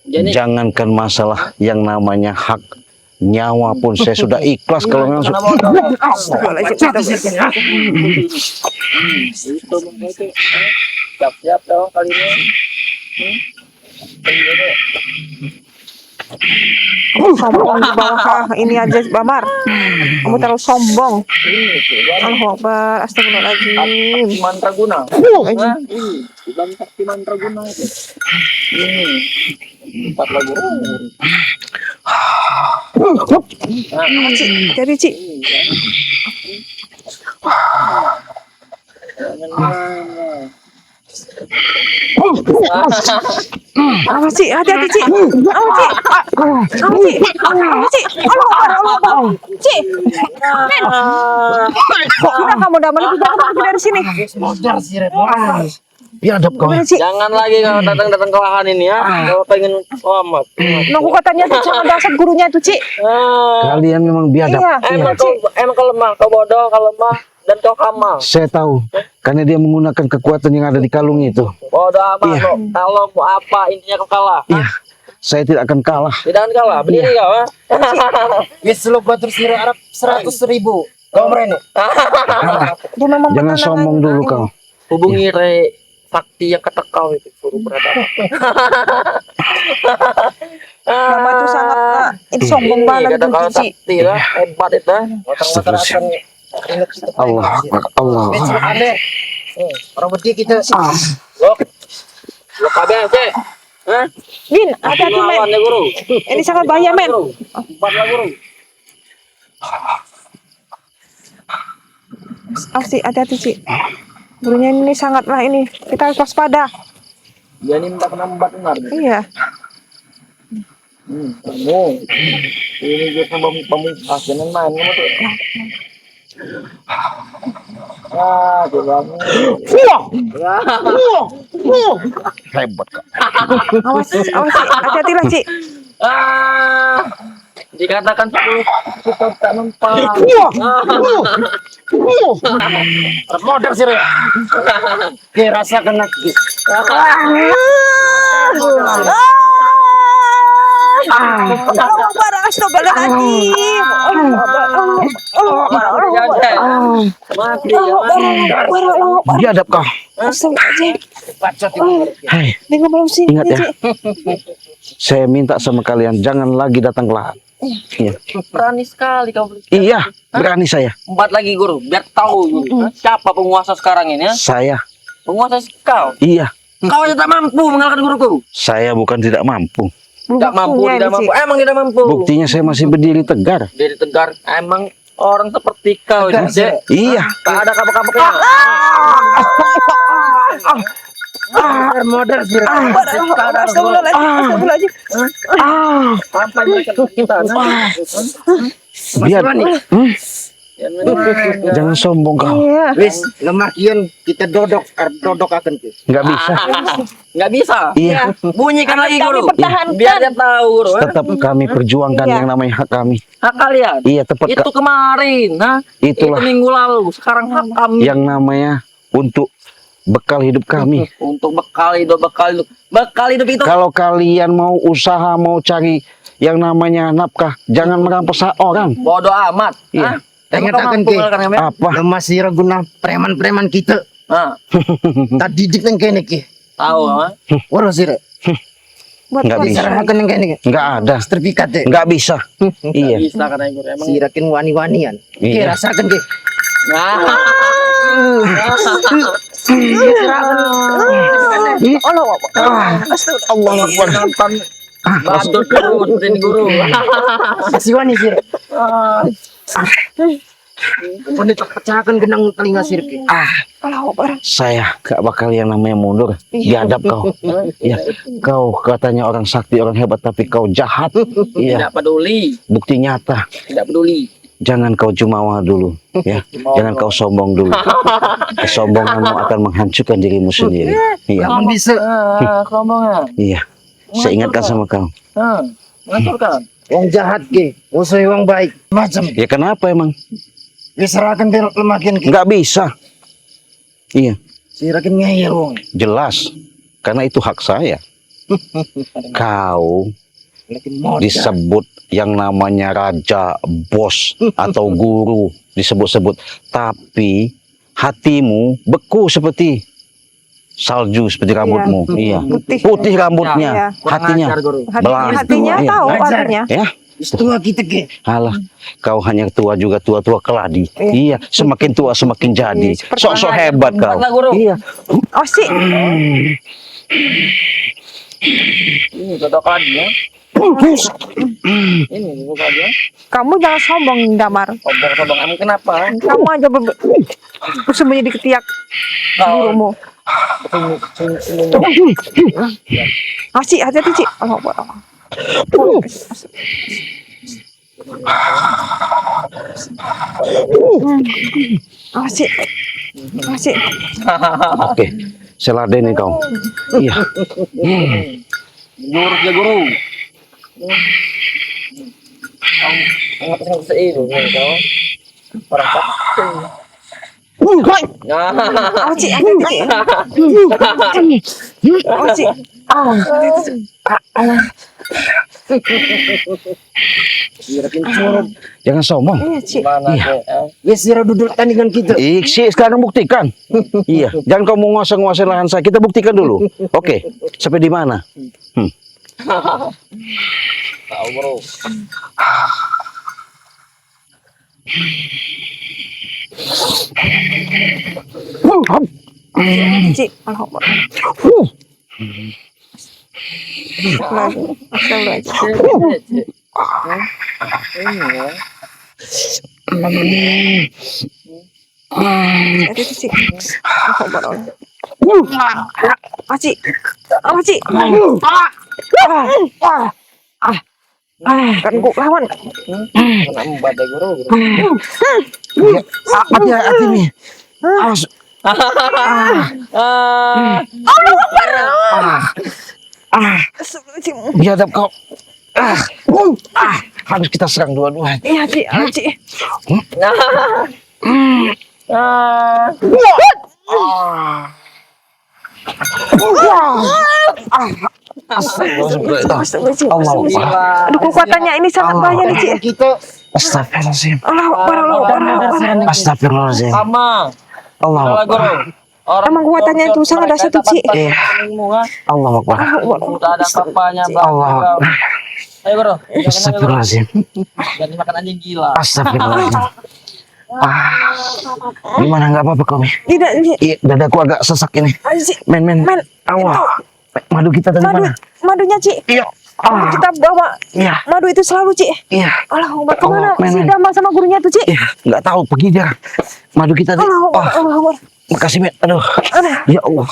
[SPEAKER 3] Jadi
[SPEAKER 1] Jangankan masalah yang namanya hak nyawa pun saya sudah ikhlas kalau memang
[SPEAKER 3] siap-siap dong kali ini.
[SPEAKER 2] sombong di bawah ini aja, Damar. Kamu terlalu sombong. Allahu Akbar, astagfirullahaladzim.
[SPEAKER 3] Mantra guna. Hah? Bukan sakti mantra guna itu. Ini 4 lagu.
[SPEAKER 2] Ci, jadi Ci. Awas Ci, hati-hati Ci. Awas Ci. Awas Ci. Awas Ci. Allah Akbar. Ci. Men. Udah kamu udah pergi dari sini.
[SPEAKER 4] Modal sih, Rep.
[SPEAKER 1] Biadab kau.
[SPEAKER 2] Udah, Ci.
[SPEAKER 3] Jangan lagi kau datang ke lahan ini ya. Kalau pengen selamat.
[SPEAKER 2] Nunggu katanya tuh jangan dasar gurunya tuh Ci.
[SPEAKER 1] Kalian memang biadab.
[SPEAKER 2] Iya.
[SPEAKER 3] Emang kau lemah, kau bodoh, kau lemah dan kau kamal.
[SPEAKER 1] Saya tahu, karena dia menggunakan kekuatan yang ada di kalung itu.
[SPEAKER 3] Bodoh amat
[SPEAKER 1] Iya.
[SPEAKER 3] lo. Kalau mau apa intinya kau kalah.
[SPEAKER 1] Iya, saya tidak akan kalah.
[SPEAKER 3] Tidak akan kalah. Berdiri kau, ha?
[SPEAKER 4] Wis lo batur sirah Arab 100.000. Kau merene.
[SPEAKER 2] Dia memang
[SPEAKER 1] Jangan
[SPEAKER 2] betul
[SPEAKER 1] sombong
[SPEAKER 2] namanya.
[SPEAKER 1] dulu kau.
[SPEAKER 3] Hubungi Re Sakti yang kata kau itu suruh berhadapan.
[SPEAKER 2] Mama itu sangat itu sombong
[SPEAKER 3] Ini
[SPEAKER 2] banget
[SPEAKER 3] kata
[SPEAKER 2] tuh
[SPEAKER 3] kau
[SPEAKER 2] Ci.
[SPEAKER 3] Sakti lah, hebat itu.
[SPEAKER 4] Motor-motor akan ingat kita.
[SPEAKER 1] Allah Akbar, Allah.
[SPEAKER 4] Wis lo aneh. Orang berdua kita.
[SPEAKER 3] Lo kabeh, Cek. Hah?
[SPEAKER 2] Bin, hati-hati men.
[SPEAKER 3] Lawan ya, Guru.
[SPEAKER 2] Ini sangat bahaya men.
[SPEAKER 3] Guru. Empat lah, Guru.
[SPEAKER 2] Awas Ci, hati-hati Ci. Gurunya ini sangatlah ini. Kita harus waspada.
[SPEAKER 3] Dia ini minta penambat benar.
[SPEAKER 2] Iya.
[SPEAKER 3] Kamu. Ini dia pamungkas. Jangan main kamu tuh. Coba kamu.
[SPEAKER 1] Hebat kau.
[SPEAKER 2] Awas Ci, hati-hati lah Ci.
[SPEAKER 3] Dikatakan 10 kita tak mempan.
[SPEAKER 4] Modal sih, Rep. Oke, rasakan lagi.
[SPEAKER 2] Astagfirullahaladzim.
[SPEAKER 3] Mati.
[SPEAKER 1] Biadab kau.
[SPEAKER 2] Astagfirullahaladzim.
[SPEAKER 4] Bacot itu.
[SPEAKER 1] Hei,
[SPEAKER 2] Dia belum sini
[SPEAKER 1] ingat ya.
[SPEAKER 2] Ci.
[SPEAKER 1] Saya minta sama kalian jangan lagi datang ke lahan. Iya,
[SPEAKER 3] Berani sekali kau.
[SPEAKER 1] iya, berani saya.
[SPEAKER 3] Empat lagi, Guru, biar tahu Guru. Siapa penguasa sekarang ini ya?
[SPEAKER 1] Saya,
[SPEAKER 3] Penguasa kau.
[SPEAKER 1] iya,
[SPEAKER 3] Kau yang tak mampu mengalahkan guruku.
[SPEAKER 1] saya bukan tidak mampu.
[SPEAKER 3] Tidak mampu,
[SPEAKER 2] Buktinya
[SPEAKER 3] tidak
[SPEAKER 2] ini, Ci.
[SPEAKER 3] mampu. Emang tidak mampu.
[SPEAKER 1] Buktinya saya masih berdiri tegar.
[SPEAKER 3] Dari Tegar, emang orang seperti kau ini, Cek.
[SPEAKER 1] Iya,
[SPEAKER 3] Tak ada kapok-kapoknya.
[SPEAKER 4] Modal sih, Rep.
[SPEAKER 2] Astagfirullahaladzim.
[SPEAKER 3] Sampai mereka ke kita.
[SPEAKER 1] biar.
[SPEAKER 3] Jangan
[SPEAKER 1] Jangan sombong kau.
[SPEAKER 2] Iya.
[SPEAKER 4] Wis, lemah kian kita dodok akan ke.
[SPEAKER 1] Nggak bisa.
[SPEAKER 3] Nggak bisa.
[SPEAKER 1] Iya,
[SPEAKER 3] Bunyikan lagi,
[SPEAKER 2] Kami
[SPEAKER 3] Guru.
[SPEAKER 2] pertahankan.
[SPEAKER 3] Biar dia tahu, Guru.
[SPEAKER 1] tetap kami perjuangkan
[SPEAKER 2] Iya.
[SPEAKER 1] yang namanya hak kami.
[SPEAKER 3] Hak kalian.
[SPEAKER 1] Iya, tepat
[SPEAKER 3] Itu
[SPEAKER 1] Kak.
[SPEAKER 3] kemarin, nah.
[SPEAKER 1] Itulah
[SPEAKER 3] Itu minggu lalu. Sekarang hak kami.
[SPEAKER 1] yang namanya untuk bekal hidup kami.
[SPEAKER 3] Untuk bekal hidup. Bekal hidup itu.
[SPEAKER 1] Kalau kalian mau usaha, mau cari yang namanya nafkah, jangan merampas hak orang.
[SPEAKER 3] Bodoh amat.
[SPEAKER 1] Iya.
[SPEAKER 3] Hah? Emang
[SPEAKER 4] Ingat
[SPEAKER 3] kau
[SPEAKER 4] akan,
[SPEAKER 3] mampu
[SPEAKER 4] Ki.
[SPEAKER 3] mengalahkan kami?
[SPEAKER 1] Apa?
[SPEAKER 4] Lemah sih guna preman-preman kita.
[SPEAKER 3] Hah?
[SPEAKER 4] Tak didik nang kene ki.
[SPEAKER 3] Tahu, ha?
[SPEAKER 4] Ora sih, Rep.
[SPEAKER 2] Buat
[SPEAKER 1] Nggak
[SPEAKER 2] kau.
[SPEAKER 1] bisa.
[SPEAKER 4] Serahkan nang kene ki.
[SPEAKER 1] Nggak ada,
[SPEAKER 4] Sertifikat deh.
[SPEAKER 1] nggak bisa. Iya,
[SPEAKER 3] Bisa kan Guru. Emang.
[SPEAKER 4] Sirakin wani-wanian. Oke,
[SPEAKER 1] Iya.
[SPEAKER 4] rasakan ki.
[SPEAKER 3] Nah.
[SPEAKER 2] Allah
[SPEAKER 1] Allah Akbar.
[SPEAKER 3] Nonton badut Guru, seperti ini, Guru.
[SPEAKER 4] Masih wani sih. Pernah terpecahkan genang telinga sirki.
[SPEAKER 2] Allah Akbar.
[SPEAKER 1] Saya gak bakal yang namanya mundur. Biadab kau. Ya, kau katanya orang sakti, orang hebat, tapi kau jahat. Iya,
[SPEAKER 3] Tidak peduli.
[SPEAKER 1] bukti nyata.
[SPEAKER 3] Tidak peduli.
[SPEAKER 1] Jangan kau jumawa dulu, ya. Jangan kau sombong dulu. Kesombonganmu akan menghancurkan dirimu sendiri. Iya,
[SPEAKER 4] Kamu bisa.
[SPEAKER 3] Ngomong.
[SPEAKER 1] iya. Saya ingatkan sama kau.
[SPEAKER 3] Menghancurkan.
[SPEAKER 4] Wong jahat ki, musuh wong baik. Macam.
[SPEAKER 1] Ya kenapa emang?
[SPEAKER 4] Diserahkan belok lemakin ki.
[SPEAKER 1] Nggak bisa. Iya,
[SPEAKER 4] Sirakin ngeyel wong.
[SPEAKER 1] jelas. Karena itu hak saya. Kau
[SPEAKER 4] Lakin modal.
[SPEAKER 1] disebut yang namanya raja, bos, atau guru, disebut-sebut. Tapi hatimu beku seperti salju, seperti rambutmu. Iya,
[SPEAKER 2] Putih.
[SPEAKER 1] putih rambutnya,
[SPEAKER 2] Iya.
[SPEAKER 1] hatinya. Belang.
[SPEAKER 2] Hatinya
[SPEAKER 1] Iya.
[SPEAKER 2] tahu
[SPEAKER 4] Belajar.
[SPEAKER 2] artinya.
[SPEAKER 1] Ya,
[SPEAKER 4] Istiwa kita ki.
[SPEAKER 1] alah, kau hanya tua juga, tua-tua keladi. Iya, semakin tua semakin jadi.
[SPEAKER 2] Iya, seperti
[SPEAKER 1] Sok-sok
[SPEAKER 2] mana?
[SPEAKER 1] hebat kau.
[SPEAKER 3] Cepatlah, Guru.
[SPEAKER 1] Iya,
[SPEAKER 2] Oh sih.
[SPEAKER 3] Ini cocok lagi ya. Ini buka aja.
[SPEAKER 2] Kamu jangan sombong, Damar.
[SPEAKER 3] Sombong-sombong kamu kenapa?
[SPEAKER 2] Kamu aja bersembunyi di ketiak gurumu. Cik, hati-hati, Cik. Allah Akbar. Cik. Cik.
[SPEAKER 1] Oke, saya ladeni kau. Iya.
[SPEAKER 3] Jurus ya guru. Kamu nggak bisa itu kau. Orang takut. Nah,
[SPEAKER 2] Cik, hati-hati. Cik.
[SPEAKER 1] Jangan sombong.
[SPEAKER 2] Iya, Cik.
[SPEAKER 3] mana
[SPEAKER 1] Iya.
[SPEAKER 4] Wes Zira duduk tandingan kita.
[SPEAKER 1] Iksi sekarang buktikan. Iya, jangan kau menguasai lahan saya. Kita buktikan dulu. Oke, sampai di mana?
[SPEAKER 3] tahu bro.
[SPEAKER 2] Cik. Allah Akbar. Astagfirullahaladzim.
[SPEAKER 3] Ini ya.
[SPEAKER 2] Hati-hati, Cik. Allah Akbar. Cik. Cik. Kan gua lawan.
[SPEAKER 3] Kena embat ya guru.
[SPEAKER 1] Hati-hati nih. Awas.
[SPEAKER 2] Astagfirullahaladzim.
[SPEAKER 1] Biadab kau. Harus kita serang dua-duanya.
[SPEAKER 2] Iya, Cik. Cik. Astagfirullahaladzim.
[SPEAKER 1] Allah Akbar.
[SPEAKER 2] Aduh, kekuatannya ini sangat bahaya nih, Cik.
[SPEAKER 4] Kita
[SPEAKER 1] Astagfirullahaladzim.
[SPEAKER 2] Allah Akbar, Allah Akbar, Allah Akbar.
[SPEAKER 1] Astagfirullahaladzim.
[SPEAKER 3] Sama.
[SPEAKER 1] Allah
[SPEAKER 3] Salah
[SPEAKER 1] Akbar.
[SPEAKER 3] guru.
[SPEAKER 2] Emang kuatannya itu sangat dahsyat tuh, Cik.
[SPEAKER 1] Iya. Allah Akbar.
[SPEAKER 3] Tak ada apa-apanya bang.
[SPEAKER 1] Allah Akbar.
[SPEAKER 3] Ayo guru.
[SPEAKER 1] Astagfirullahaladzim.
[SPEAKER 3] Jangan makan anjing gila.
[SPEAKER 1] Astagfirullahaladzim. Gimana, nggak apa-apa kau?
[SPEAKER 2] Tidak, Cik.
[SPEAKER 1] Iya, dadaku agak sesak ini.
[SPEAKER 2] Cik.
[SPEAKER 1] Men.
[SPEAKER 2] Men,
[SPEAKER 1] Allah. Madu kita dari
[SPEAKER 2] Madu,
[SPEAKER 1] mana?
[SPEAKER 2] madunya, Cik.
[SPEAKER 1] Iya.
[SPEAKER 2] Kita bawa
[SPEAKER 1] Iya.
[SPEAKER 2] madu itu selalu, Cik.
[SPEAKER 1] Iya.
[SPEAKER 2] Allah Akbar, kemana
[SPEAKER 1] Allah,
[SPEAKER 2] si
[SPEAKER 1] men.
[SPEAKER 2] Dama sama gurunya tuh, Cik?
[SPEAKER 1] Iya. Nggak tahu, pergi dia. Madu kita tadi.
[SPEAKER 2] Allah Akbar,
[SPEAKER 1] Oh,
[SPEAKER 2] Allah Akbar.
[SPEAKER 1] makasih, men. Aduh.
[SPEAKER 2] Aduh.
[SPEAKER 1] Ya Allah.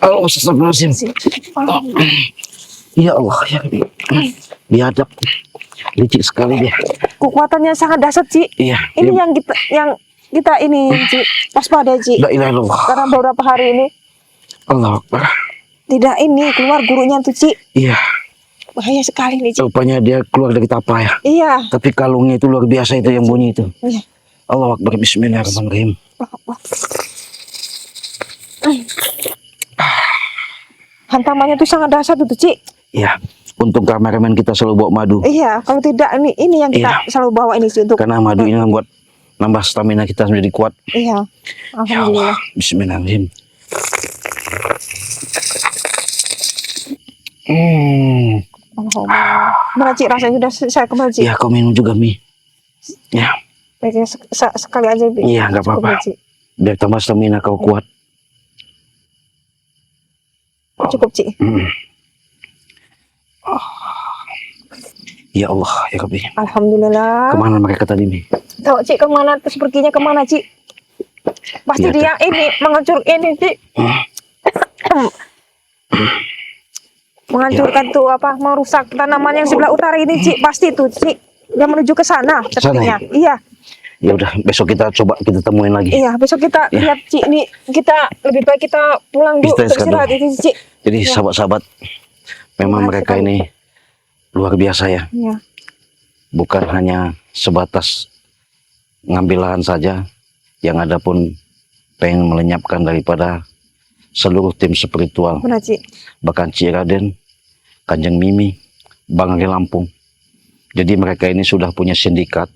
[SPEAKER 1] Allah, astagfirullahaladzim.
[SPEAKER 2] Allah Akbar.
[SPEAKER 1] Ya Allah, ya Rabbi. Biadab. Licik sekali dia.
[SPEAKER 2] Kekuatannya sangat dahsyat, Cik.
[SPEAKER 1] Iya.
[SPEAKER 2] Ini
[SPEAKER 1] dia-
[SPEAKER 2] yang kita ini, Cik. Waspada, Cik.
[SPEAKER 1] La ilaha illallah.
[SPEAKER 2] Karena beberapa hari ini
[SPEAKER 1] Allah Akbar.
[SPEAKER 2] tidak ini keluar gurunya tuh, Cik.
[SPEAKER 1] Iya.
[SPEAKER 2] Bahaya sekali nih, Cik.
[SPEAKER 1] Rupanya dia keluar dari tapa ya.
[SPEAKER 2] Iya.
[SPEAKER 1] Tapi kalungnya itu luar biasa itu yang bunyi itu.
[SPEAKER 2] Iya.
[SPEAKER 1] Allah Akbar. Bismillahirrahmanirrahim.
[SPEAKER 2] Allah Akbar. Hantamannya tuh sangat dahsyat tuh, Cik.
[SPEAKER 1] Iya. Untuk kameramen kita selalu bawa madu.
[SPEAKER 2] Iya, kalau tidak ini yang kita selalu bawa ini sih untuk
[SPEAKER 1] Karena madu ini membuat nambah stamina kita menjadi kuat.
[SPEAKER 2] iya.
[SPEAKER 1] Ya Allah.
[SPEAKER 2] Alhamdulillah.
[SPEAKER 1] Bismillahirrahmanirrahim.
[SPEAKER 2] Alhamdulillah. Mana, Cik, rasanya sudah saya kembali, Cik.
[SPEAKER 1] Ya, kau minum juga, Mi. Ya,
[SPEAKER 2] Baiknya sekali aja, Bi.
[SPEAKER 1] iya, nggak
[SPEAKER 2] Cukup,
[SPEAKER 1] apa-apa.
[SPEAKER 2] Cik.
[SPEAKER 1] Biar tambah stamina kau kuat.
[SPEAKER 2] Cukup, Cik.
[SPEAKER 1] Ya Allah, ya Rabbi.
[SPEAKER 2] Alhamdulillah.
[SPEAKER 1] Kemana mereka tadi, Mi?
[SPEAKER 2] Tahu, Cik, kemana terus perginya kemana, Cik? Pasti
[SPEAKER 1] Iya,
[SPEAKER 2] dia ini menghancur ini, Cik. Menghancurkan tuh apa? Merusak tanaman yang sebelah utara ini, Cik. Pasti tuh, Cik. Dia menuju ke sana sepertinya. Iya.
[SPEAKER 1] Ya udah, besok kita coba kita temuin lagi.
[SPEAKER 2] Iya, besok kita
[SPEAKER 1] Iya.
[SPEAKER 2] lihat, Cik. Nih, kita lebih baik kita pulang dulu
[SPEAKER 1] Istirahat
[SPEAKER 2] istirahat itu, Cik.
[SPEAKER 1] Jadi sahabat-sahabat, memang
[SPEAKER 2] Terima
[SPEAKER 1] mereka
[SPEAKER 2] kasih.
[SPEAKER 1] ini luar biasa ya.
[SPEAKER 2] Iya.
[SPEAKER 1] Bukan hanya sebatas ngambil lahan saja, yang ada pun pengen melenyapkan daripada seluruh tim spiritual.
[SPEAKER 2] Benar, Cik.
[SPEAKER 1] Bahkan Cik Raden, Kanjeng Mimi, Bang Ari Lampung. Jadi mereka ini sudah punya sindikat,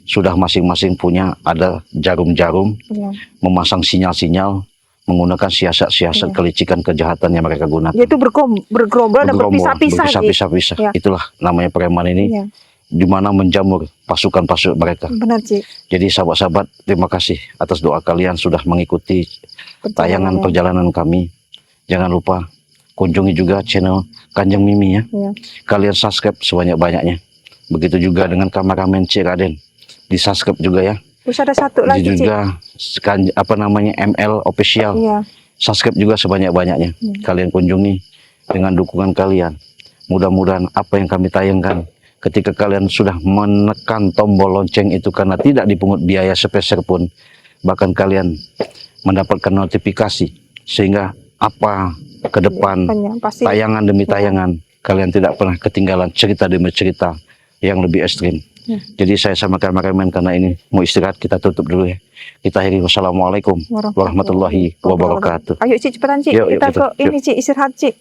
[SPEAKER 1] sudah masing-masing punya ada jarum-jarum,
[SPEAKER 2] Iya.
[SPEAKER 1] memasang sinyal-sinyal, menggunakan siasat-siasat kelicikan kejahatan yang mereka gunakan.
[SPEAKER 2] Dia itu bergerombol dan berpisah-pisah, Cik.
[SPEAKER 1] berpisah-pisah.
[SPEAKER 2] Iya.
[SPEAKER 1] Itulah namanya preman ini,
[SPEAKER 2] Iya.
[SPEAKER 1] di mana menjamur pasukan-pasukan mereka.
[SPEAKER 2] Benar, Cik.
[SPEAKER 1] Jadi sahabat-sahabat, terima kasih atas doa kalian sudah mengikuti tayangan perjalanan kami. Jangan lupa kunjungi juga channel Kanjeng Mimi ya.
[SPEAKER 2] Iya.
[SPEAKER 1] Kalian subscribe sebanyak-banyaknya. Begitu juga dengan kameramen Cik Raden. Di subscribe juga ya.
[SPEAKER 2] Terus ada satu
[SPEAKER 1] Di
[SPEAKER 2] lagi, Cik.
[SPEAKER 1] juga ML official.
[SPEAKER 2] Iya.
[SPEAKER 1] Subscribe juga sebanyak-banyaknya. Kalian kunjungi dengan dukungan kalian. Mudah-mudahan apa yang kami tayangkan ketika kalian sudah menekan tombol lonceng itu karena tidak dipungut biaya sepeser pun, bahkan kalian mendapatkan notifikasi sehingga apa ke depan
[SPEAKER 2] Banyak, pasti.
[SPEAKER 1] tayangan demi tayangan kalian tidak pernah ketinggalan cerita demi cerita yang lebih ekstrim.
[SPEAKER 2] Ya.
[SPEAKER 1] Jadi saya sama kameramen karena ini mau istirahat, kita tutup dulu ya. Kita akhiri. Wassalamualaikum warahmatullahi wabarakatuh.
[SPEAKER 2] Ayo Cik cepetan Cik,
[SPEAKER 1] Yuk,
[SPEAKER 2] kita
[SPEAKER 1] kita-
[SPEAKER 2] ke ini Cik istirahat Cik.